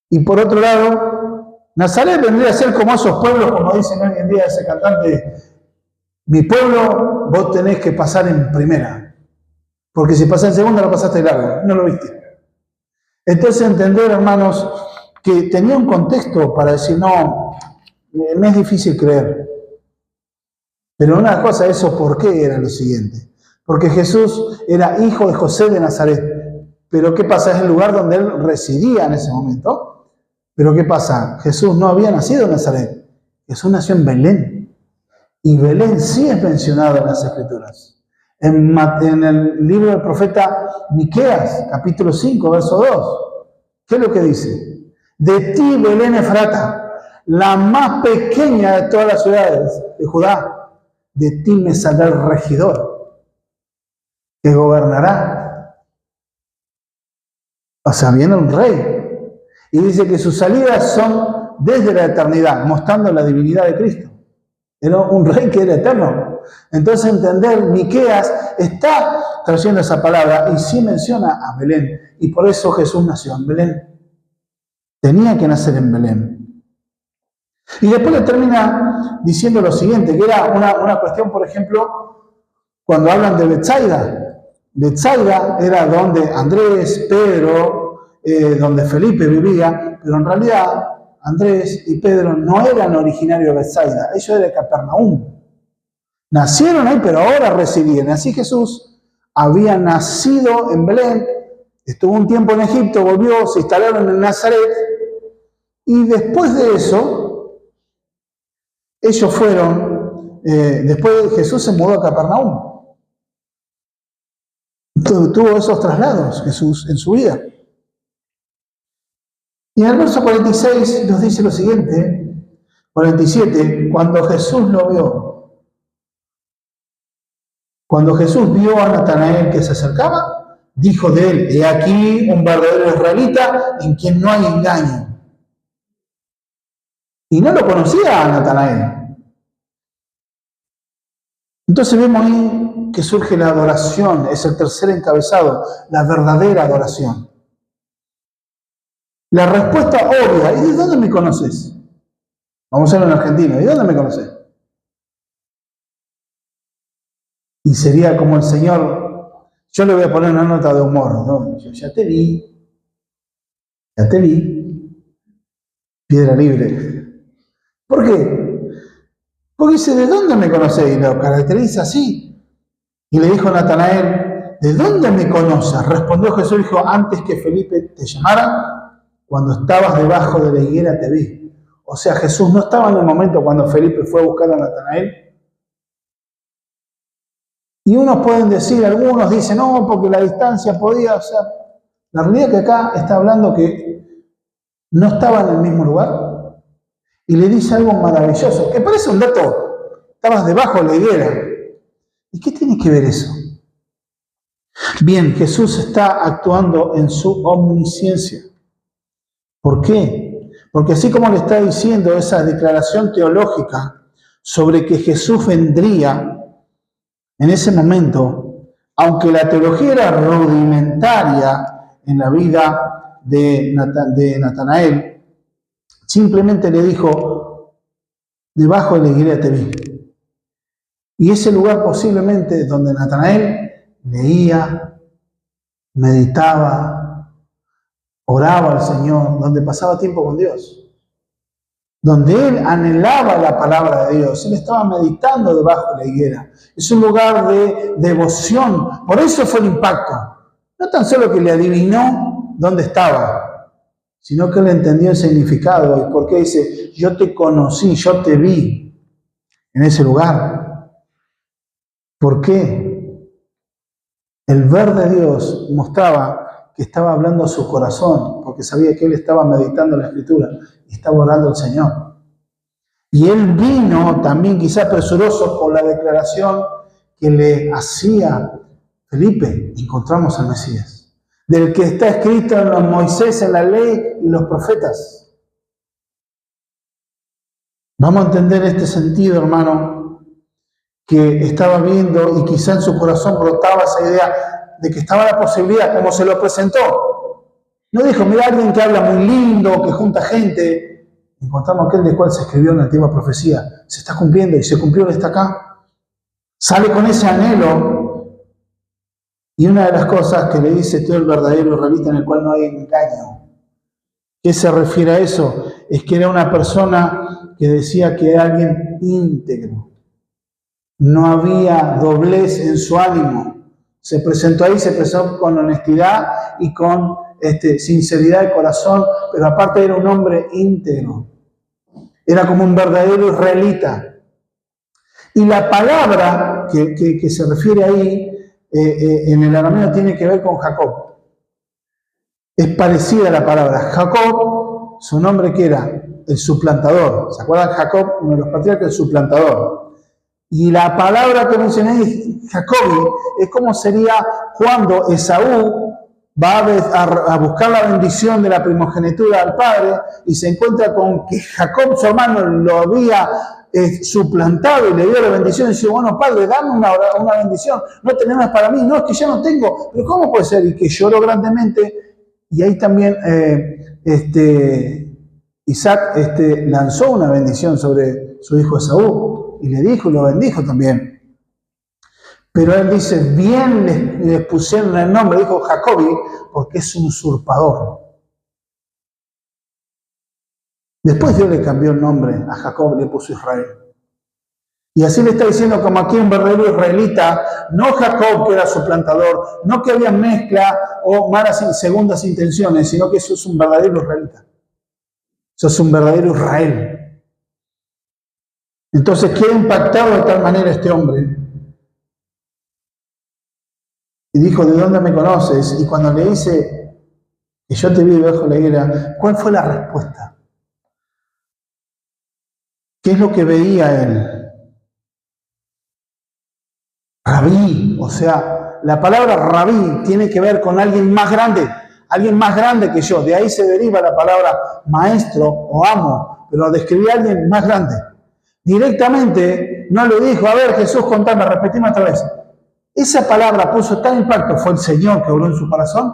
Y por otro lado, Nazaret vendría a ser como esos pueblos, como dicen hoy en día ese cantante, mi pueblo vos tenés que pasar en primera, porque si pasás en segunda lo pasaste largo, no lo viste. Entonces entender, hermanos, que tenía un contexto para decir, no, me es difícil creer. Pero una cosa, eso por qué era lo siguiente. Porque Jesús era hijo de José de Nazaret. Pero ¿qué pasa? Es el lugar donde él residía en ese momento. Pero ¿qué pasa? Jesús no había nacido en Nazaret. Jesús nació en Belén. Y Belén sí es mencionado en las Escrituras. En el libro del profeta Miqueas, capítulo 5, verso 2. ¿Qué es lo que dice? De ti, Belén Efrata, la más pequeña de todas las ciudades de Judá, de ti me saldrá el regidor que gobernará. O sea, viene un rey. Y dice que sus salidas son desde la eternidad, mostrando la divinidad de Cristo. Era un rey que era eterno. Entonces entender, Miqueas está trayendo esa palabra y sí menciona a Belén. Y por eso Jesús nació en Belén. Tenía que nacer en Belén. Y después le termina diciendo lo siguiente, que era una cuestión, por ejemplo, cuando hablan de Betsaida. Betsaida era donde Andrés, Pedro, donde Felipe vivía, pero en realidad Andrés y Pedro no eran originarios de Betsaida, ellos eran de Capernaum. Nacieron ahí, pero ahora residían. Así Jesús había nacido en Belén, estuvo un tiempo en Egipto, volvió, se instalaron en Nazaret, y después de eso, ellos fueron, después Jesús se mudó a Capernaum. Tuvo esos traslados Jesús en su vida. Y en el verso 46 nos dice lo siguiente, 47, cuando Jesús vio a Natanael que se acercaba, dijo de él, he aquí un verdadero israelita en quien no hay engaño. Y no lo conocía a Natanael. Entonces vemos ahí que surge la adoración, es el tercer encabezado, la verdadera adoración. La respuesta obvia, ¿y de dónde me conoces? Vamos a ver en Argentina, ¿de dónde me conoces? Y sería como el Señor, yo le voy a poner una nota de humor, ¿no? Yo ya te vi, piedra libre. ¿Por qué? Porque dice, ¿de dónde me conocés? Y lo caracteriza así. Y le dijo a Natanael, ¿de dónde me conoces? Respondió Jesús, dijo, antes que Felipe te llamara, cuando estabas debajo de la higuera te vi. O sea, Jesús no estaba en el momento cuando Felipe fue a buscar a Natanael. Y unos pueden decir, algunos dicen, no, porque la distancia podía, o sea, la realidad que acá está hablando que no estaba en el mismo lugar. Y le dice algo maravilloso, que parece un dato, estabas debajo de la higuera. ¿Y qué tiene que ver eso? Bien, Jesús está actuando en su omnisciencia. ¿Por qué? Porque así como le está diciendo esa declaración teológica sobre que Jesús vendría en ese momento, aunque la teología era rudimentaria en la vida de Natanael, simplemente le dijo, debajo de la higuera te vi. Y ese lugar posiblemente donde Natanael leía, meditaba, oraba al Señor, donde pasaba tiempo con Dios, donde él anhelaba la palabra de Dios, él estaba meditando debajo de la higuera. Es un lugar de devoción, por eso fue el impacto. No tan solo que le adivinó dónde estaba, sino que él entendió el significado y por qué dice, yo te conocí, yo te vi en ese lugar. ¿Por qué? El ver de Dios mostraba que estaba hablando a su corazón, porque sabía que él estaba meditando la Escritura y estaba orando al Señor. Y él vino también quizá presuroso por la declaración que le hacía Felipe, encontramos al Mesías, del que está escrito en los Moisés, en la ley y los profetas. Vamos a entender este sentido, hermano, que estaba viendo y quizá en su corazón brotaba esa idea de que estaba la posibilidad, como se lo presentó. No dijo, mira, alguien que habla muy lindo, que junta gente. Encontramos aquel de cual se escribió en la antigua profecía. Se está cumpliendo y se cumplió, él está acá. Sale con ese anhelo. Y una de las cosas que le dice todo el verdadero israelita en el cual no hay engaño. ¿Qué se refiere a eso? Es que era una persona que decía que era alguien íntegro. No había doblez en su ánimo. Se presentó ahí, se presentó con honestidad y con sinceridad de corazón, pero aparte era un hombre íntegro. Era como un verdadero israelita. Y la palabra que se refiere ahí en el arameo tiene que ver con Jacob. Es parecida a la palabra. Jacob, su nombre que era el suplantador. ¿Se acuerdan? Jacob, uno de los patriarcas, el suplantador. Y la palabra que mencioné, Jacobi, es como sería cuando Esaú va a buscar la bendición de la primogenitura al padre y se encuentra con que Jacob, su hermano, lo había suplantado y le dio la bendición y dice, bueno, padre, dame una bendición, no tenemos para mí, no, es que ya no tengo, pero ¿cómo puede ser? Y que lloró grandemente. Y ahí también Isaac lanzó una bendición sobre su hijo Esaú. Y le dijo y lo bendijo también. Pero él dice, bien les pusieron el nombre, dijo Jacobi, porque es un usurpador. Después Dios le cambió el nombre a Jacob, le puso Israel. Y así le está diciendo como aquí un verdadero israelita, no Jacob que era suplantador, no que había mezcla o malas segundas intenciones, sino que eso es un verdadero israelita. Eso es un verdadero Israel. Entonces queda impactado de tal manera este hombre. Y dijo, ¿de dónde me conoces? Y cuando le dice que yo te vi debajo de la higuera, ¿cuál fue la respuesta? ¿Qué es lo que veía él? Rabí, o sea, la palabra rabí tiene que ver con alguien más grande que yo. De ahí se deriva la palabra maestro o amo, pero describía a alguien más grande. Directamente no le dijo, a ver Jesús, contame, repetime otra vez. Esa palabra puso tal impacto, fue el Señor que habló en su corazón,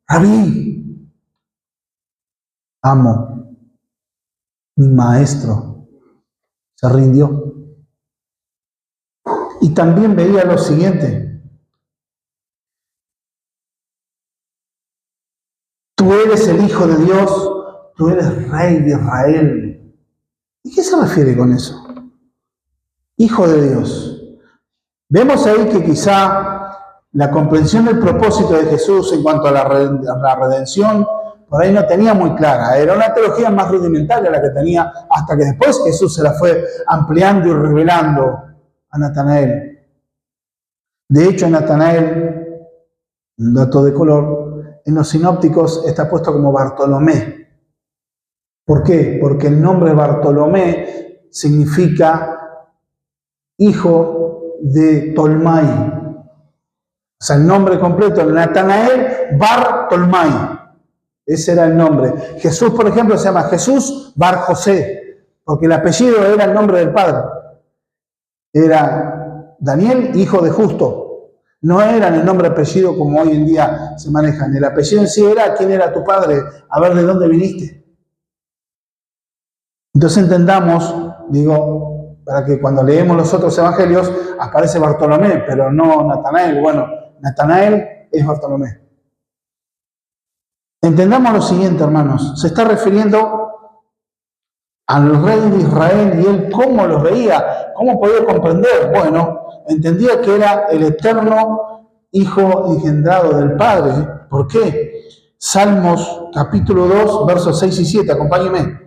Rabí. amo, mi maestro, se rindió. Y también veía lo siguiente: tú eres el Hijo de Dios, tú eres Rey de Israel. ¿Y qué se refiere con eso? Hijo de Dios. Vemos ahí que quizá la comprensión del propósito de Jesús en cuanto a la redención por ahí no tenía muy clara. Era una teología más rudimentaria la que tenía, hasta que después Jesús se la fue ampliando y revelando a Natanael. De hecho, Natanael, un dato de color, en los sinópticos está puesto como Bartolomé. ¿Por qué? Porque el nombre Bartolomé significa hijo de Tolmai. O sea, el nombre completo, Natanael Bar Tolmai. Ese era el nombre. Jesús, por ejemplo, se llama Jesús Bar José, porque el apellido era el nombre del padre. Era Daniel, hijo de Justo. No eran el nombre apellido como hoy en día se manejan. El apellido en sí era quién era tu padre, a ver de dónde viniste. Entonces entendamos, digo, para que cuando leemos los otros evangelios aparece Bartolomé, pero no Natanael. Bueno, Natanael es Bartolomé. Entendamos lo siguiente, hermanos. Se está refiriendo al rey de Israel y él cómo los veía, cómo podía comprender. Bueno, entendía que era el eterno Hijo engendrado del Padre. ¿Por qué? Salmos capítulo 2, versos 6 y 7. Acompáñenme.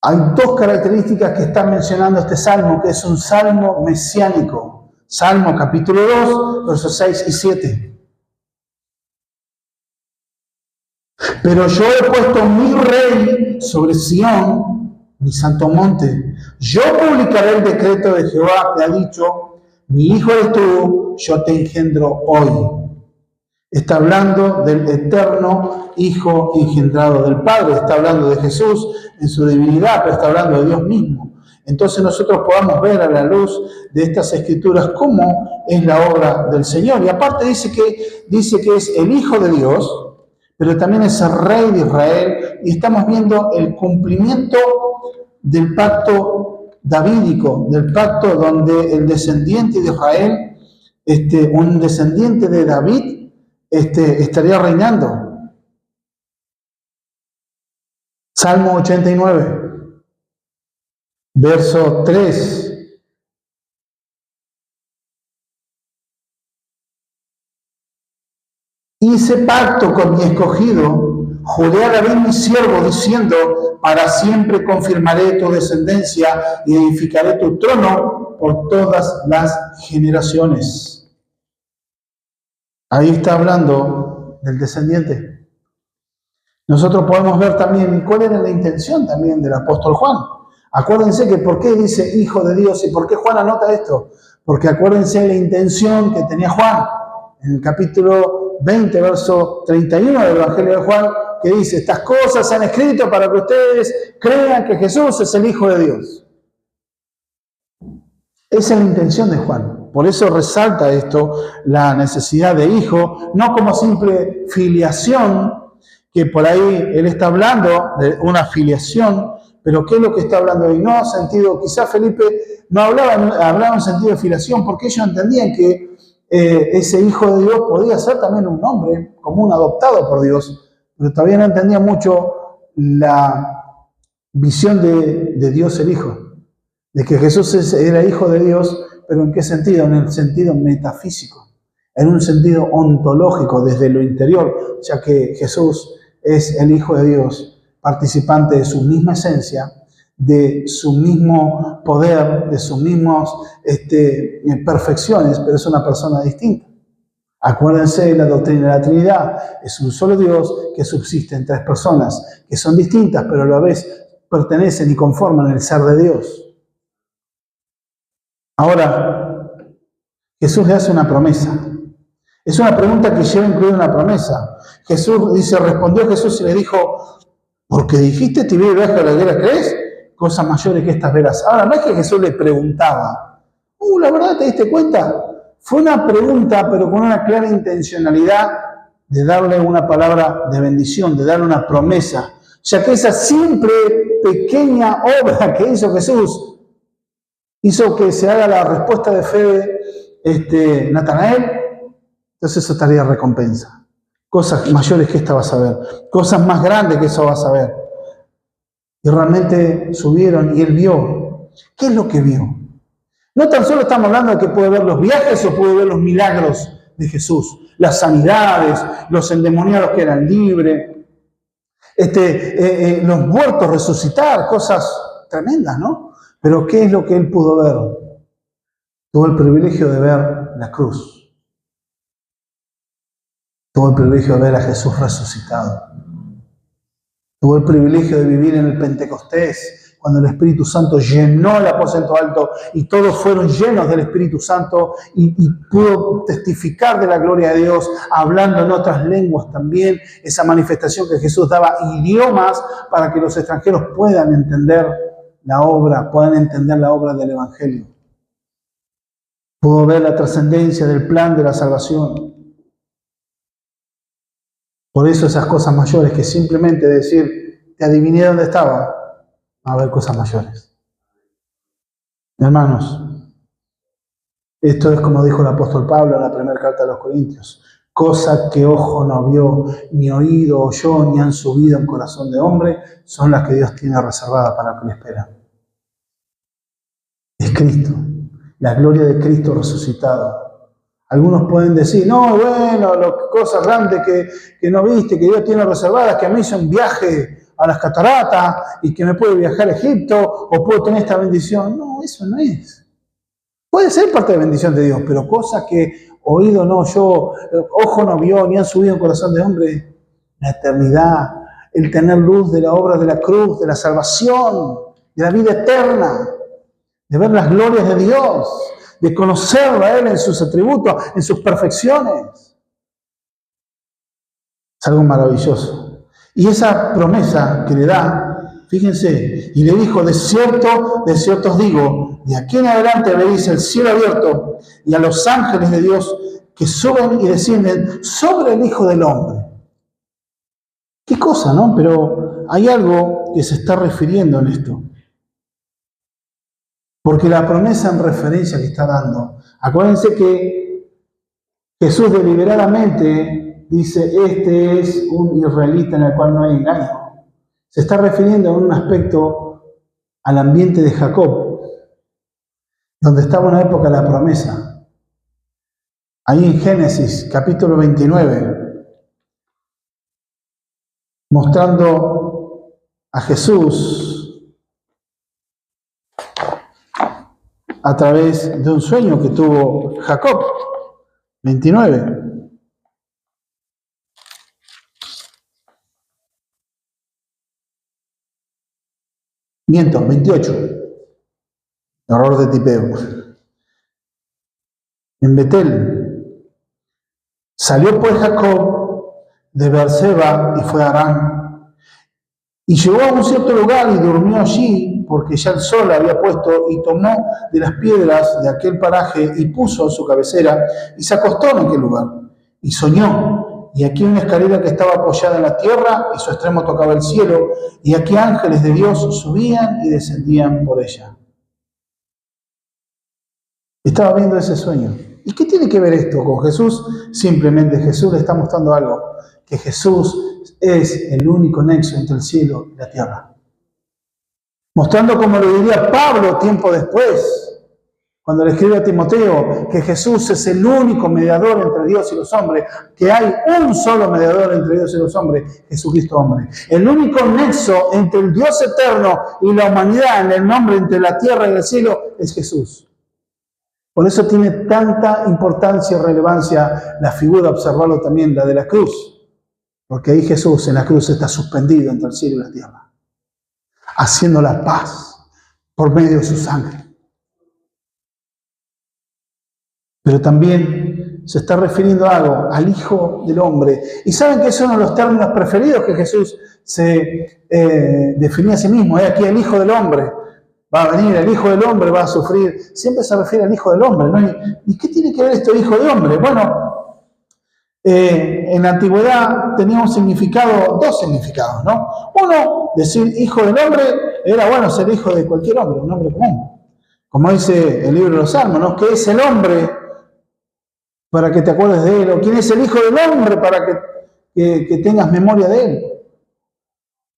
Hay dos características que están mencionando este salmo, que es un salmo mesiánico. Salmo capítulo 2, versos 6 y 7. Pero yo he puesto mi rey sobre Sión, mi santo monte. Yo publicaré el decreto de Jehová que ha dicho, mi hijo eres tú, yo te engendro hoy. Está hablando del eterno Hijo engendrado del Padre, está hablando de Jesús en su divinidad, pero está hablando de Dios mismo. Entonces nosotros podamos ver a la luz de estas escrituras cómo es la obra del Señor. Y aparte dice que es el Hijo de Dios, pero también es el Rey de Israel, y estamos viendo el cumplimiento del pacto davídico, del pacto donde el descendiente de Israel, un descendiente de David, estaría reinando. Salmo 89, verso 3. Hice pacto con mi escogido, juré a David mi siervo, diciendo, para siempre confirmaré tu descendencia y edificaré tu trono por todas las generaciones. Ahí está hablando del descendiente. Nosotros podemos ver también cuál era la intención también del apóstol Juan. Acuérdense que por qué dice Hijo de Dios y por qué Juan anota esto. Porque acuérdense la intención que tenía Juan en el capítulo 20, verso 31 del Evangelio de Juan, que dice, estas cosas se han escrito para que ustedes crean que Jesús es el Hijo de Dios. Esa es la intención de Juan. Por eso resalta esto, la necesidad de hijo, no como simple filiación, que por ahí él está hablando de una filiación, pero ¿qué es lo que está hablando ahí? No sentido, quizás Felipe no hablaba en sentido de filiación, porque ellos entendían que ese hijo de Dios podía ser también un hombre, como un adoptado por Dios, pero todavía no entendía mucho la visión de Dios el Hijo, de que Jesús era hijo de Dios. ¿Pero en qué sentido? En el sentido metafísico, en un sentido ontológico, desde lo interior, ya que Jesús es el Hijo de Dios, participante de su misma esencia, de su mismo poder, de sus mismas perfecciones, pero es una persona distinta. Acuérdense de la doctrina de la Trinidad, es un solo Dios que subsiste en tres personas, que son distintas, pero a la vez pertenecen y conforman el ser de Dios. Ahora, Jesús le hace una promesa. Es una pregunta que lleva incluida una promesa. Jesús dice, respondió Jesús y le dijo, porque dijiste, te vi y veas que la guerra crees, cosas mayores que estas verás. Ahora, no es que Jesús le preguntaba, la verdad, ¿te diste cuenta? Fue una pregunta, pero con una clara intencionalidad de darle una palabra de bendición, de darle una promesa, ya que esa simple, pequeña obra que hizo Jesús hizo que se haga la respuesta de fe de Natanael, entonces eso estaría recompensa. Cosas mayores que esta vas a ver, cosas más grandes que eso vas a ver. Y realmente subieron y él vio. ¿Qué es lo que vio? No tan solo estamos hablando de que puede ver los viajes o puede ver los milagros de Jesús, las sanidades, los endemoniados que eran libres, los muertos resucitar, cosas tremendas, ¿no? Pero ¿qué es lo que él pudo ver? Tuvo el privilegio de ver la cruz. Tuvo el privilegio de ver a Jesús resucitado. Tuvo el privilegio de vivir en el Pentecostés, cuando el Espíritu Santo llenó el aposento alto y todos fueron llenos del Espíritu Santo y pudo testificar de la gloria de Dios, hablando en otras lenguas también, esa manifestación que Jesús daba idiomas para que los extranjeros puedan entender la obra del Evangelio. Pudo ver la trascendencia del plan de la salvación. Por eso esas cosas mayores que simplemente decir, te adiviné dónde estaba, va a haber cosas mayores. Hermanos, esto es como dijo el apóstol Pablo en la primera carta de los Corintios, cosas que ojo no vio, ni oído oyó, ni han subido en corazón de hombre, son las que Dios tiene reservadas para los que le esperan. Es Cristo, la gloria de Cristo resucitado. Algunos pueden decir, no, bueno, las cosas grandes que no viste, que Dios tiene reservadas, que a mí hizo un viaje a las cataratas y que me puede viajar a Egipto o puedo tener esta bendición. No, eso no es. Puede ser parte de la bendición de Dios, pero cosas que oído no oyó, ojo no vio, ni han subido en corazón de hombre, la eternidad, el tener luz de la obra de la cruz, de la salvación, de la vida eterna, de ver las glorias de Dios, de conocerlo a Él en sus atributos, en sus perfecciones. Es algo maravilloso. Y esa promesa que le da, fíjense, y le dijo, de cierto os digo, de aquí en adelante veréis el cielo abierto y a los ángeles de Dios que suben y descienden sobre el Hijo del Hombre. Qué cosa, ¿no? Pero hay algo que se está refiriendo en esto. Porque la promesa en referencia que está dando, acuérdense que Jesús deliberadamente dice, este es un israelita en el cual no hay engaño. Se está refiriendo en un aspecto al ambiente de Jacob, donde estaba en una época la promesa. Ahí en Génesis, capítulo 29, mostrando a Jesús a través de un sueño que tuvo Jacob. 29. Miento, 28. Error de tipeo. En Betel. Salió pues Jacob de Beerseba y fue a Harán. Y llegó a un cierto lugar y durmió allí, porque ya el sol había puesto, y tomó de las piedras de aquel paraje y puso en su cabecera, y se acostó en aquel lugar. Y soñó, y aquí una escalera que estaba apoyada en la tierra, y su extremo tocaba el cielo, y aquí ángeles de Dios subían y descendían por ella. Estaba viendo ese sueño. ¿Y qué tiene que ver esto con Jesús? Simplemente Jesús le está mostrando algo, que Jesús es el único nexo entre el cielo y la tierra. Mostrando, como lo diría Pablo tiempo después, cuando le escribe a Timoteo, que Jesús es el único mediador entre Dios y los hombres, que hay un solo mediador entre Dios y los hombres, Jesucristo hombre. El único nexo entre el Dios eterno y la humanidad, en el nombre entre la tierra y el cielo, es Jesús. Por eso tiene tanta importancia y relevancia la figura, observarlo también, la de la cruz. Porque ahí Jesús en la cruz está suspendido entre el cielo y la tierra, haciendo la paz por medio de su sangre. Pero también se está refiriendo a algo, al Hijo del Hombre. Y saben que es uno de los términos preferidos que Jesús se definía a sí mismo. Aquí el Hijo del Hombre. va a venir el Hijo del Hombre, va a sufrir. Siempre se refiere al Hijo del Hombre, ¿no? ¿Y qué tiene que ver esto Hijo de Hombre? Bueno, en la antigüedad tenía un significado, dos significados, ¿no? Uno, decir Hijo del Hombre, era bueno ser hijo de cualquier hombre, un hombre común. Como dice el libro de los Salmos, ¿no? ¿Qué es el hombre para que te acuerdes de él? ¿O quién es el Hijo del Hombre para que tengas memoria de él?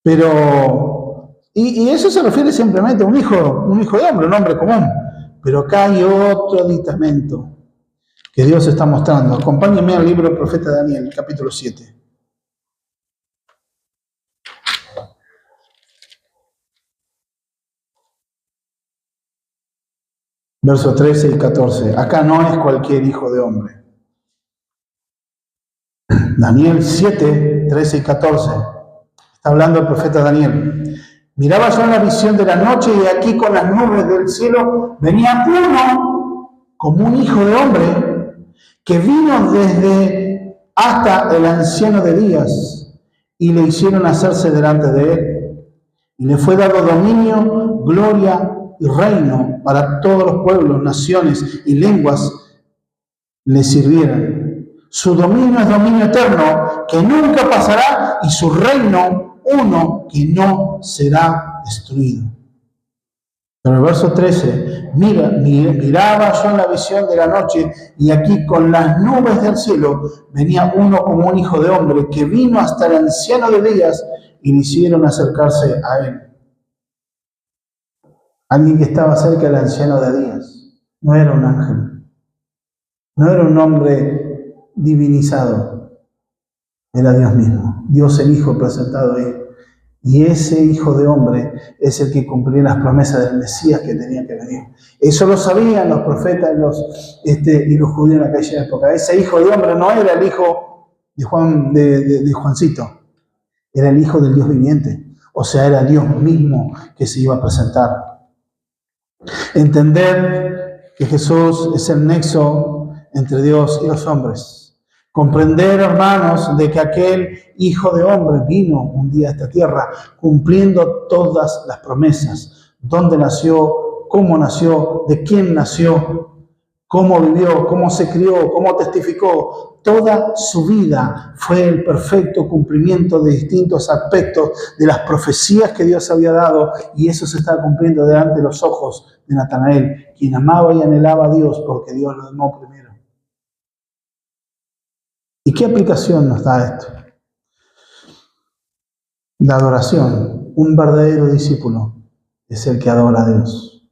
Pero, y eso se refiere simplemente a un hijo de hombre, un hombre común. Pero acá hay otro aditamento que Dios está mostrando. Acompáñenme al libro del profeta Daniel, capítulo 7. Versos 13 y 14. Acá no es cualquier hijo de hombre. Daniel 7, 13 y 14. Está hablando el profeta Daniel. Miraba yo en la visión de la noche y aquí con las nubes del cielo venía uno como un hijo de hombre que vino desde hasta el anciano de días y le hicieron hacerse delante de él. Y le fue dado dominio, gloria y reino para todos los pueblos, naciones y lenguas le sirvieran. Su dominio es dominio eterno que nunca pasará y su reino uno que no será destruido. Pero el verso 13, miraba yo en la visión de la noche y aquí con las nubes del cielo venía uno como un hijo de hombre que vino hasta el anciano de días y le hicieron acercarse a él. Alguien que estaba cerca del anciano de días. No era un ángel. No era un hombre divinizado. Era Dios mismo. Dios el Hijo presentado ahí. Y ese Hijo de hombre es el que cumplía las promesas del Mesías que tenía que venir. Eso lo sabían los profetas y los judíos en aquella época. Ese Hijo de hombre no era el hijo de Juancito. Era el Hijo del Dios viviente. O sea, era Dios mismo que se iba a presentar. Entender que Jesús es el nexo entre Dios y los hombres. Comprender, hermanos, de que aquel Hijo de hombre vino un día a esta tierra cumpliendo todas las promesas. Dónde nació, cómo nació, de quién nació, cómo vivió, cómo se crió, cómo testificó. Toda su vida fue el perfecto cumplimiento de distintos aspectos de las profecías que Dios había dado, y eso se estaba cumpliendo delante de los ojos de Natanael, quien amaba y anhelaba a Dios porque Dios lo amó primero. ¿Y qué aplicación nos da esto? La adoración. Un verdadero discípulo es el que adora a Dios.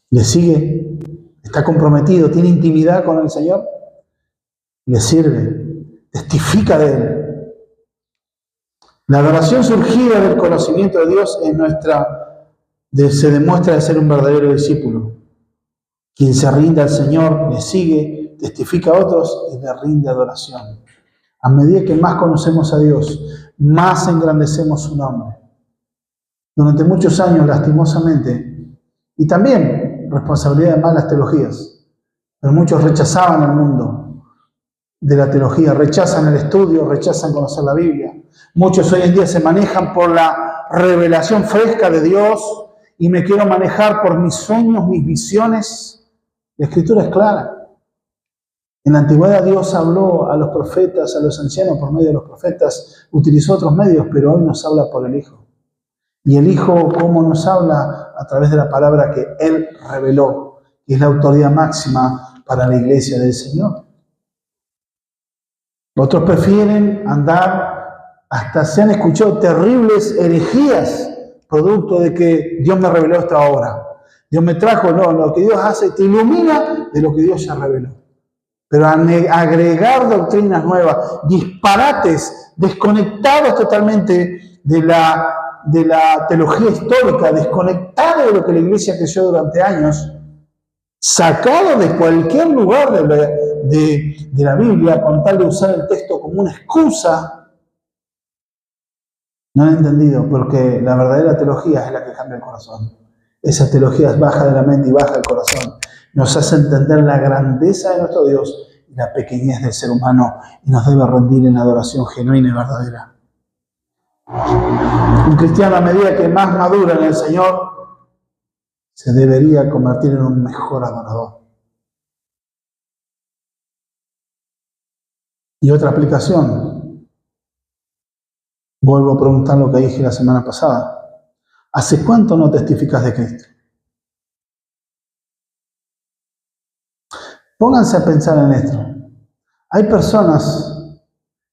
Le sigue, está comprometido, tiene intimidad con el Señor, le sirve, testifica de Él. La adoración surgida del conocimiento de Dios se demuestra de ser un verdadero discípulo. Quien se rinde al Señor, le sigue, testifica a otros y le rinde adoración. A medida que más conocemos a Dios, más engrandecemos su nombre. Durante muchos años, lastimosamente, y también responsabilidad de malas teologías, pero muchos rechazaban el mundo de la teología, rechazan el estudio, rechazan conocer la Biblia. Muchos hoy en día se manejan por la revelación fresca de Dios y me quiero manejar por mis sueños, mis visiones. La Escritura es clara. En la antigüedad Dios habló a los profetas, a los ancianos por medio de los profetas, utilizó otros medios, pero hoy nos habla por el Hijo. Y el Hijo, ¿cómo nos habla? A través de la palabra que Él reveló, que es la autoridad máxima para la iglesia del Señor. Otros prefieren andar, hasta se han escuchado terribles herejías, producto de que Dios me reveló esta obra. Dios me trajo, no, lo que Dios hace te ilumina de lo que Dios ya reveló. Pero agregar doctrinas nuevas, disparates, desconectados totalmente de la teología histórica, desconectados de lo que la iglesia creció durante años, sacado de cualquier lugar de la Biblia, con tal de usar el texto como una excusa, no han entendido, porque la verdadera teología es la que cambia el corazón. Esa teología baja de la mente y baja del corazón. Nos hace entender la grandeza de nuestro Dios y la pequeñez del ser humano, y nos debe rendir en adoración genuina y verdadera. Un cristiano, a medida que más madura en el Señor, se debería convertir en un mejor adorador. Y otra aplicación, vuelvo a preguntar lo que dije la semana pasada. ¿Hace cuánto no testificas de Cristo? Pónganse a pensar en esto. Hay personas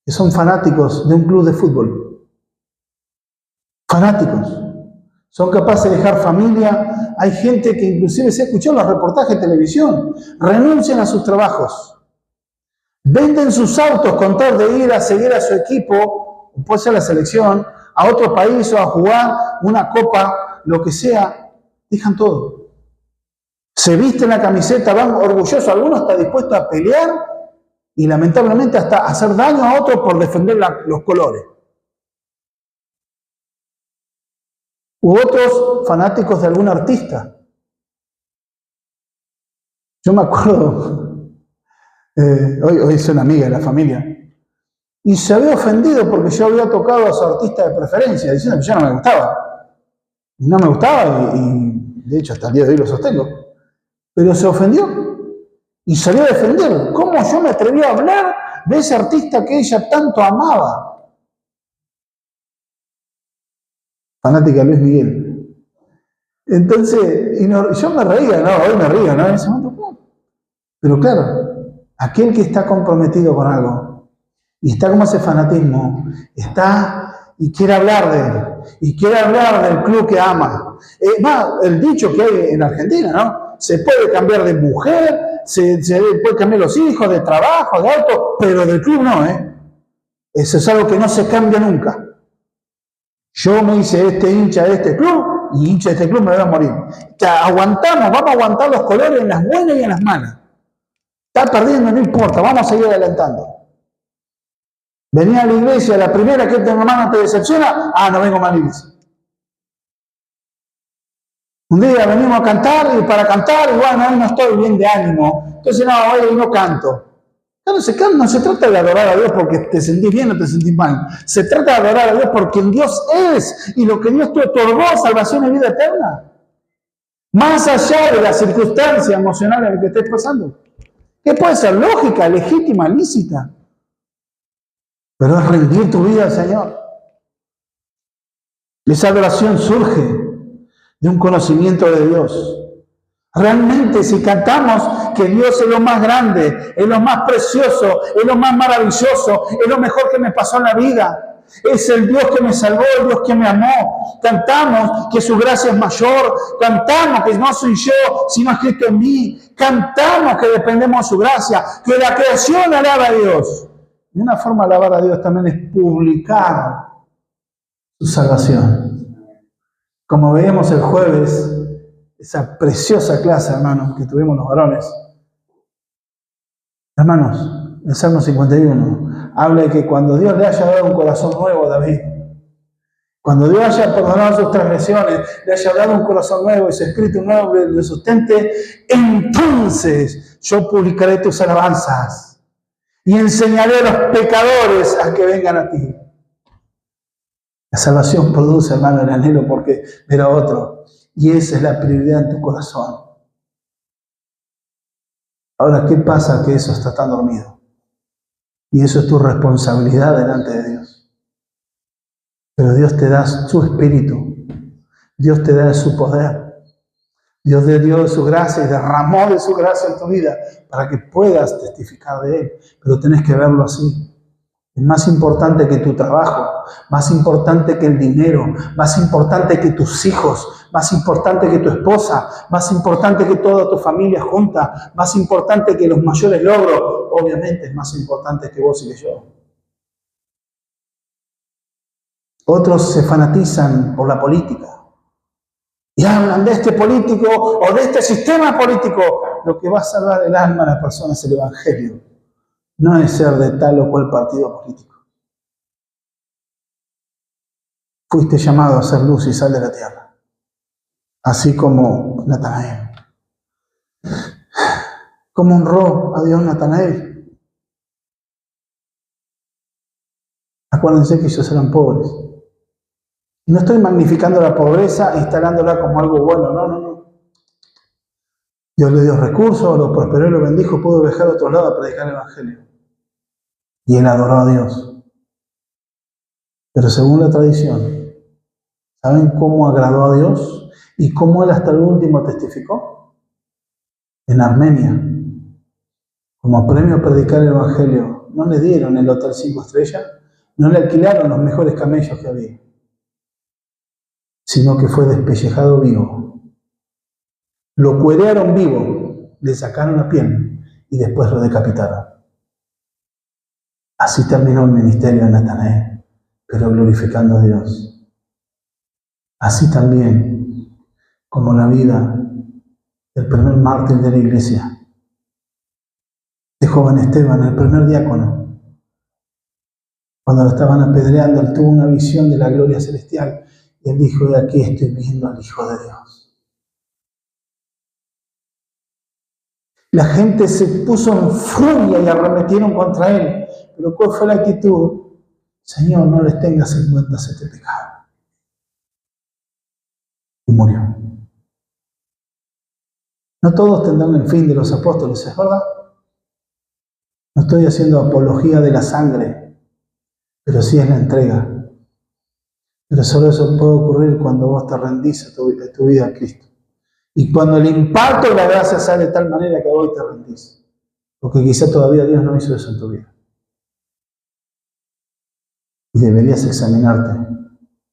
que son fanáticos de un club de fútbol. Fanáticos. Son capaces de dejar familia. Hay gente que inclusive se ha escuchado los reportajes de televisión. Renuncian a sus trabajos. Venden sus autos con tal de ir a seguir a su equipo, puede ser la selección, a otro país o a jugar una copa, lo que sea. Dejan todo. Se visten la camiseta, van orgullosos. Algunos están dispuestos a pelear y lamentablemente hasta hacer daño a otros por defender los colores. U otros fanáticos de algún artista. Yo me acuerdo, hoy es una amiga de la familia, y se había ofendido porque yo había tocado a su artista de preferencia, diciendo que yo no me gustaba. Y no me gustaba, y de hecho hasta el día de hoy lo sostengo. Pero se ofendió y salió a defender. ¿Cómo yo me atreví a hablar de ese artista que ella tanto amaba? Fanática de Luis Miguel. Entonces, yo me reía, hoy me río, en ese momento. Pero claro, aquel que está comprometido con algo y está como ese fanatismo, está y quiere hablar de él, y quiere hablar del club que ama. Más, el dicho que hay en Argentina, ¿no? Se puede cambiar de mujer, se puede cambiar los hijos, de trabajo, de auto, pero del club no, Eso es algo que no se cambia nunca. Yo me hice hincha de este club y hincha de este club me voy a morir. O sea, aguantamos, vamos a aguantar los colores en las buenas y en las malas. Está perdiendo, no importa, vamos a seguir adelantando. Venía a la iglesia, la primera que tu hermano te decepciona, no vengo más a la iglesia. Un día venimos a cantar y para cantar, y bueno, hoy no estoy bien de ánimo, entonces hoy no canto. No se trata de adorar a Dios porque te sentís bien o te sentís mal. Se trata de adorar a Dios porque Dios es y lo que Dios te otorgó, salvación y vida eterna. Más allá de la circunstancia emocional en la que estés pasando. Que puede ser lógica, legítima, lícita. Pero es rendir tu vida al Señor. Esa adoración surge de un conocimiento de Dios. Realmente, si cantamos que Dios es lo más grande, es lo más precioso, es lo más maravilloso, es lo mejor que me pasó en la vida, es el Dios que me salvó, el Dios que me amó, cantamos que su gracia es mayor, cantamos que no soy yo, sino es Cristo en mí, cantamos que dependemos de su gracia, que la creación alaba a Dios. Y una forma de alabar a Dios también es publicar su salvación. Como veíamos el jueves, esa preciosa clase, hermanos, que tuvimos los varones. Hermanos, el Salmo 51 habla de que cuando Dios le haya dado un corazón nuevo a David, cuando Dios haya perdonado sus transgresiones, le haya dado un corazón nuevo y su espíritu nuevo le sustente, entonces yo publicaré tus alabanzas y enseñaré a los pecadores a que vengan a ti. La salvación produce, hermano, el anhelo porque ver a otro. Y esa es la prioridad en tu corazón. Ahora, ¿qué pasa? Que eso está tan dormido. Y eso es tu responsabilidad delante de Dios. Pero Dios te da su espíritu. Dios te da su poder. Dios te dio de su gracia y derramó de su gracia en tu vida para que puedas testificar de Él. Pero tenés que verlo así. Es más importante que tu trabajo, más importante que el dinero, más importante que tus hijos, más importante que tu esposa, más importante que toda tu familia junta, más importante que los mayores logros. Obviamente es más importante que vos y que yo. Otros se fanatizan por la política y hablan de este político o de este sistema político. Lo que va a salvar el alma a las personas es el Evangelio. No es ser de tal o cual partido político. Fuiste llamado a ser luz y sal de la tierra. Así como Natanael. ¿Cómo honró a Dios Natanael? Acuérdense que ellos eran pobres. Y no estoy magnificando la pobreza, instalándola como algo bueno, no. Dios le dio recursos, lo prosperó y lo bendijo, pudo viajar a otro lado a predicar el Evangelio. Y él adoró a Dios. Pero según la tradición, ¿saben cómo agradó a Dios? ¿Y cómo él hasta el último testificó? En Armenia, como premio a predicar el Evangelio, no le dieron el hotel 5 estrellas, no le alquilaron los mejores camellos que había, sino que fue despellejado vivo. Lo cuerearon vivo, le sacaron la piel y después lo decapitaron. Así terminó el ministerio de Natanael, pero glorificando a Dios. Así también como la vida del primer mártir de la iglesia, de joven Esteban, el primer diácono. Cuando lo estaban apedreando, él tuvo una visión de la gloria celestial y él dijo: de aquí estoy viendo al Hijo de Dios. La gente se puso en furia y arremetieron contra él. Pero ¿cuál fue la actitud? Señor, no les tengas en cuenta este pecado. Y murió. No todos tendrán el fin de los apóstoles, ¿es verdad? No estoy haciendo apología de la sangre, pero sí es la entrega. Pero solo eso puede ocurrir cuando vos te rendís a tu vida a Cristo. Y cuando el impacto de la gracia sale de tal manera que hoy te rendís. Porque quizá todavía Dios no hizo eso en tu vida. Y deberías examinarte.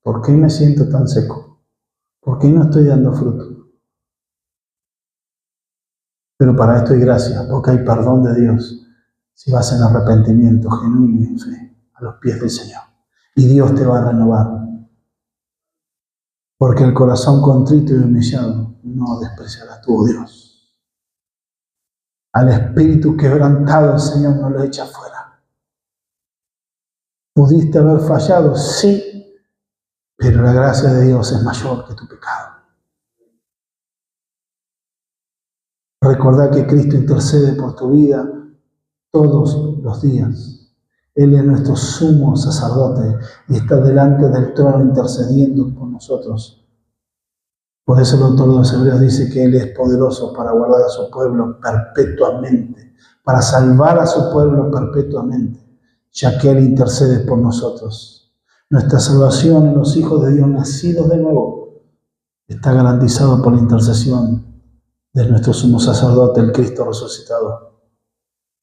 ¿Por qué me siento tan seco? ¿Por qué no estoy dando fruto? Pero para esto hay gracia, porque hay perdón de Dios. Si vas en arrepentimiento genuino y en fe a los pies del Señor. Y Dios te va a renovar. Porque el corazón contrito y humillado no despreciarás tú, Dios. Al espíritu quebrantado el Señor no lo echa fuera. ¿Pudiste haber fallado? Sí, pero la gracia de Dios es mayor que tu pecado. Recordá que Cristo intercede por tu vida todos los días. Él es nuestro sumo sacerdote y está delante del trono intercediendo por nosotros. Por eso el autor de los Hebreos dice que Él es poderoso para guardar a su pueblo perpetuamente, para salvar a su pueblo perpetuamente, ya que Él intercede por nosotros. Nuestra salvación en los hijos de Dios nacidos de nuevo está garantizado por la intercesión de nuestro sumo sacerdote, el Cristo resucitado.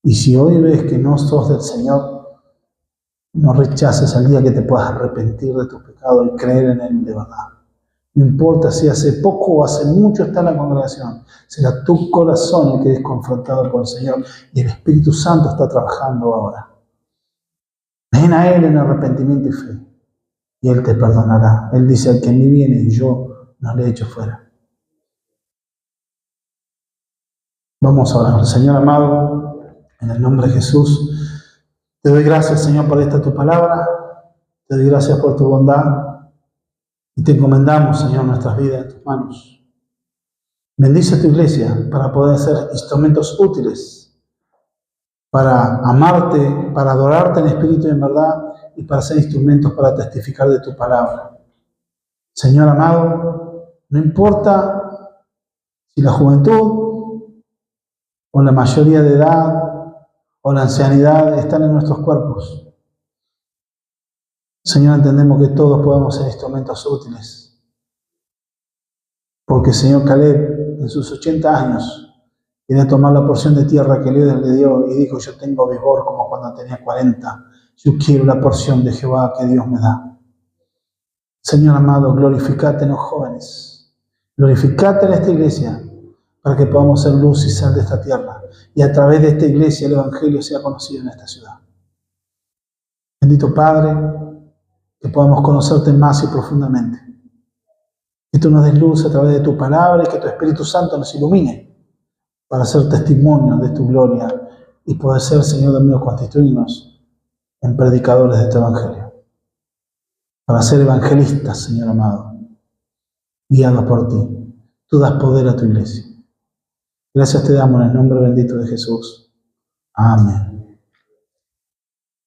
Y si hoy ves que no sos del Señor, no rechaces al día que te puedas arrepentir de tus pecados y creer en Él de verdad. No importa si hace poco o hace mucho está en la congregación, será tu corazón el que es confrontado por el Señor y el Espíritu Santo está trabajando ahora. Ven a Él en arrepentimiento y fe y Él te perdonará. Él dice: al que a mí viene, yo no le echo fuera. Vamos a orar. Señor amado, en el nombre de Jesús, te doy gracias, Señor, por esta tu palabra. Te doy gracias por tu bondad. Y te encomendamos, Señor, nuestras vidas en tus manos. Bendice a tu iglesia para poder ser instrumentos útiles para amarte, para adorarte en espíritu y en verdad, y para ser instrumentos para testificar de tu palabra. Señor amado, no importa si la juventud o la mayoría de edad o la ancianidad están en nuestros cuerpos. Señor, entendemos que todos podemos ser instrumentos útiles. Porque el Señor Caleb, en sus 80 años, quería tomar la porción de tierra que Dios le dio y dijo: yo tengo vigor como cuando tenía 40. Yo quiero la porción de Jehová que Dios me da. Señor amado, glorificate en los jóvenes. Glorificate en esta iglesia para que podamos ser luz y sal de esta tierra. Y a través de esta iglesia el Evangelio sea conocido en esta ciudad. Bendito Padre, que podamos conocerte más y profundamente. Que tú nos des luz a través de tu palabra y que tu Espíritu Santo nos ilumine para ser testimonio de tu gloria y poder ser, Señor Dios mío, constituirnos en predicadores de tu Evangelio. Para ser evangelistas, Señor amado, guiados por ti. Tú das poder a tu iglesia. Gracias te damos en el nombre bendito de Jesús. Amén.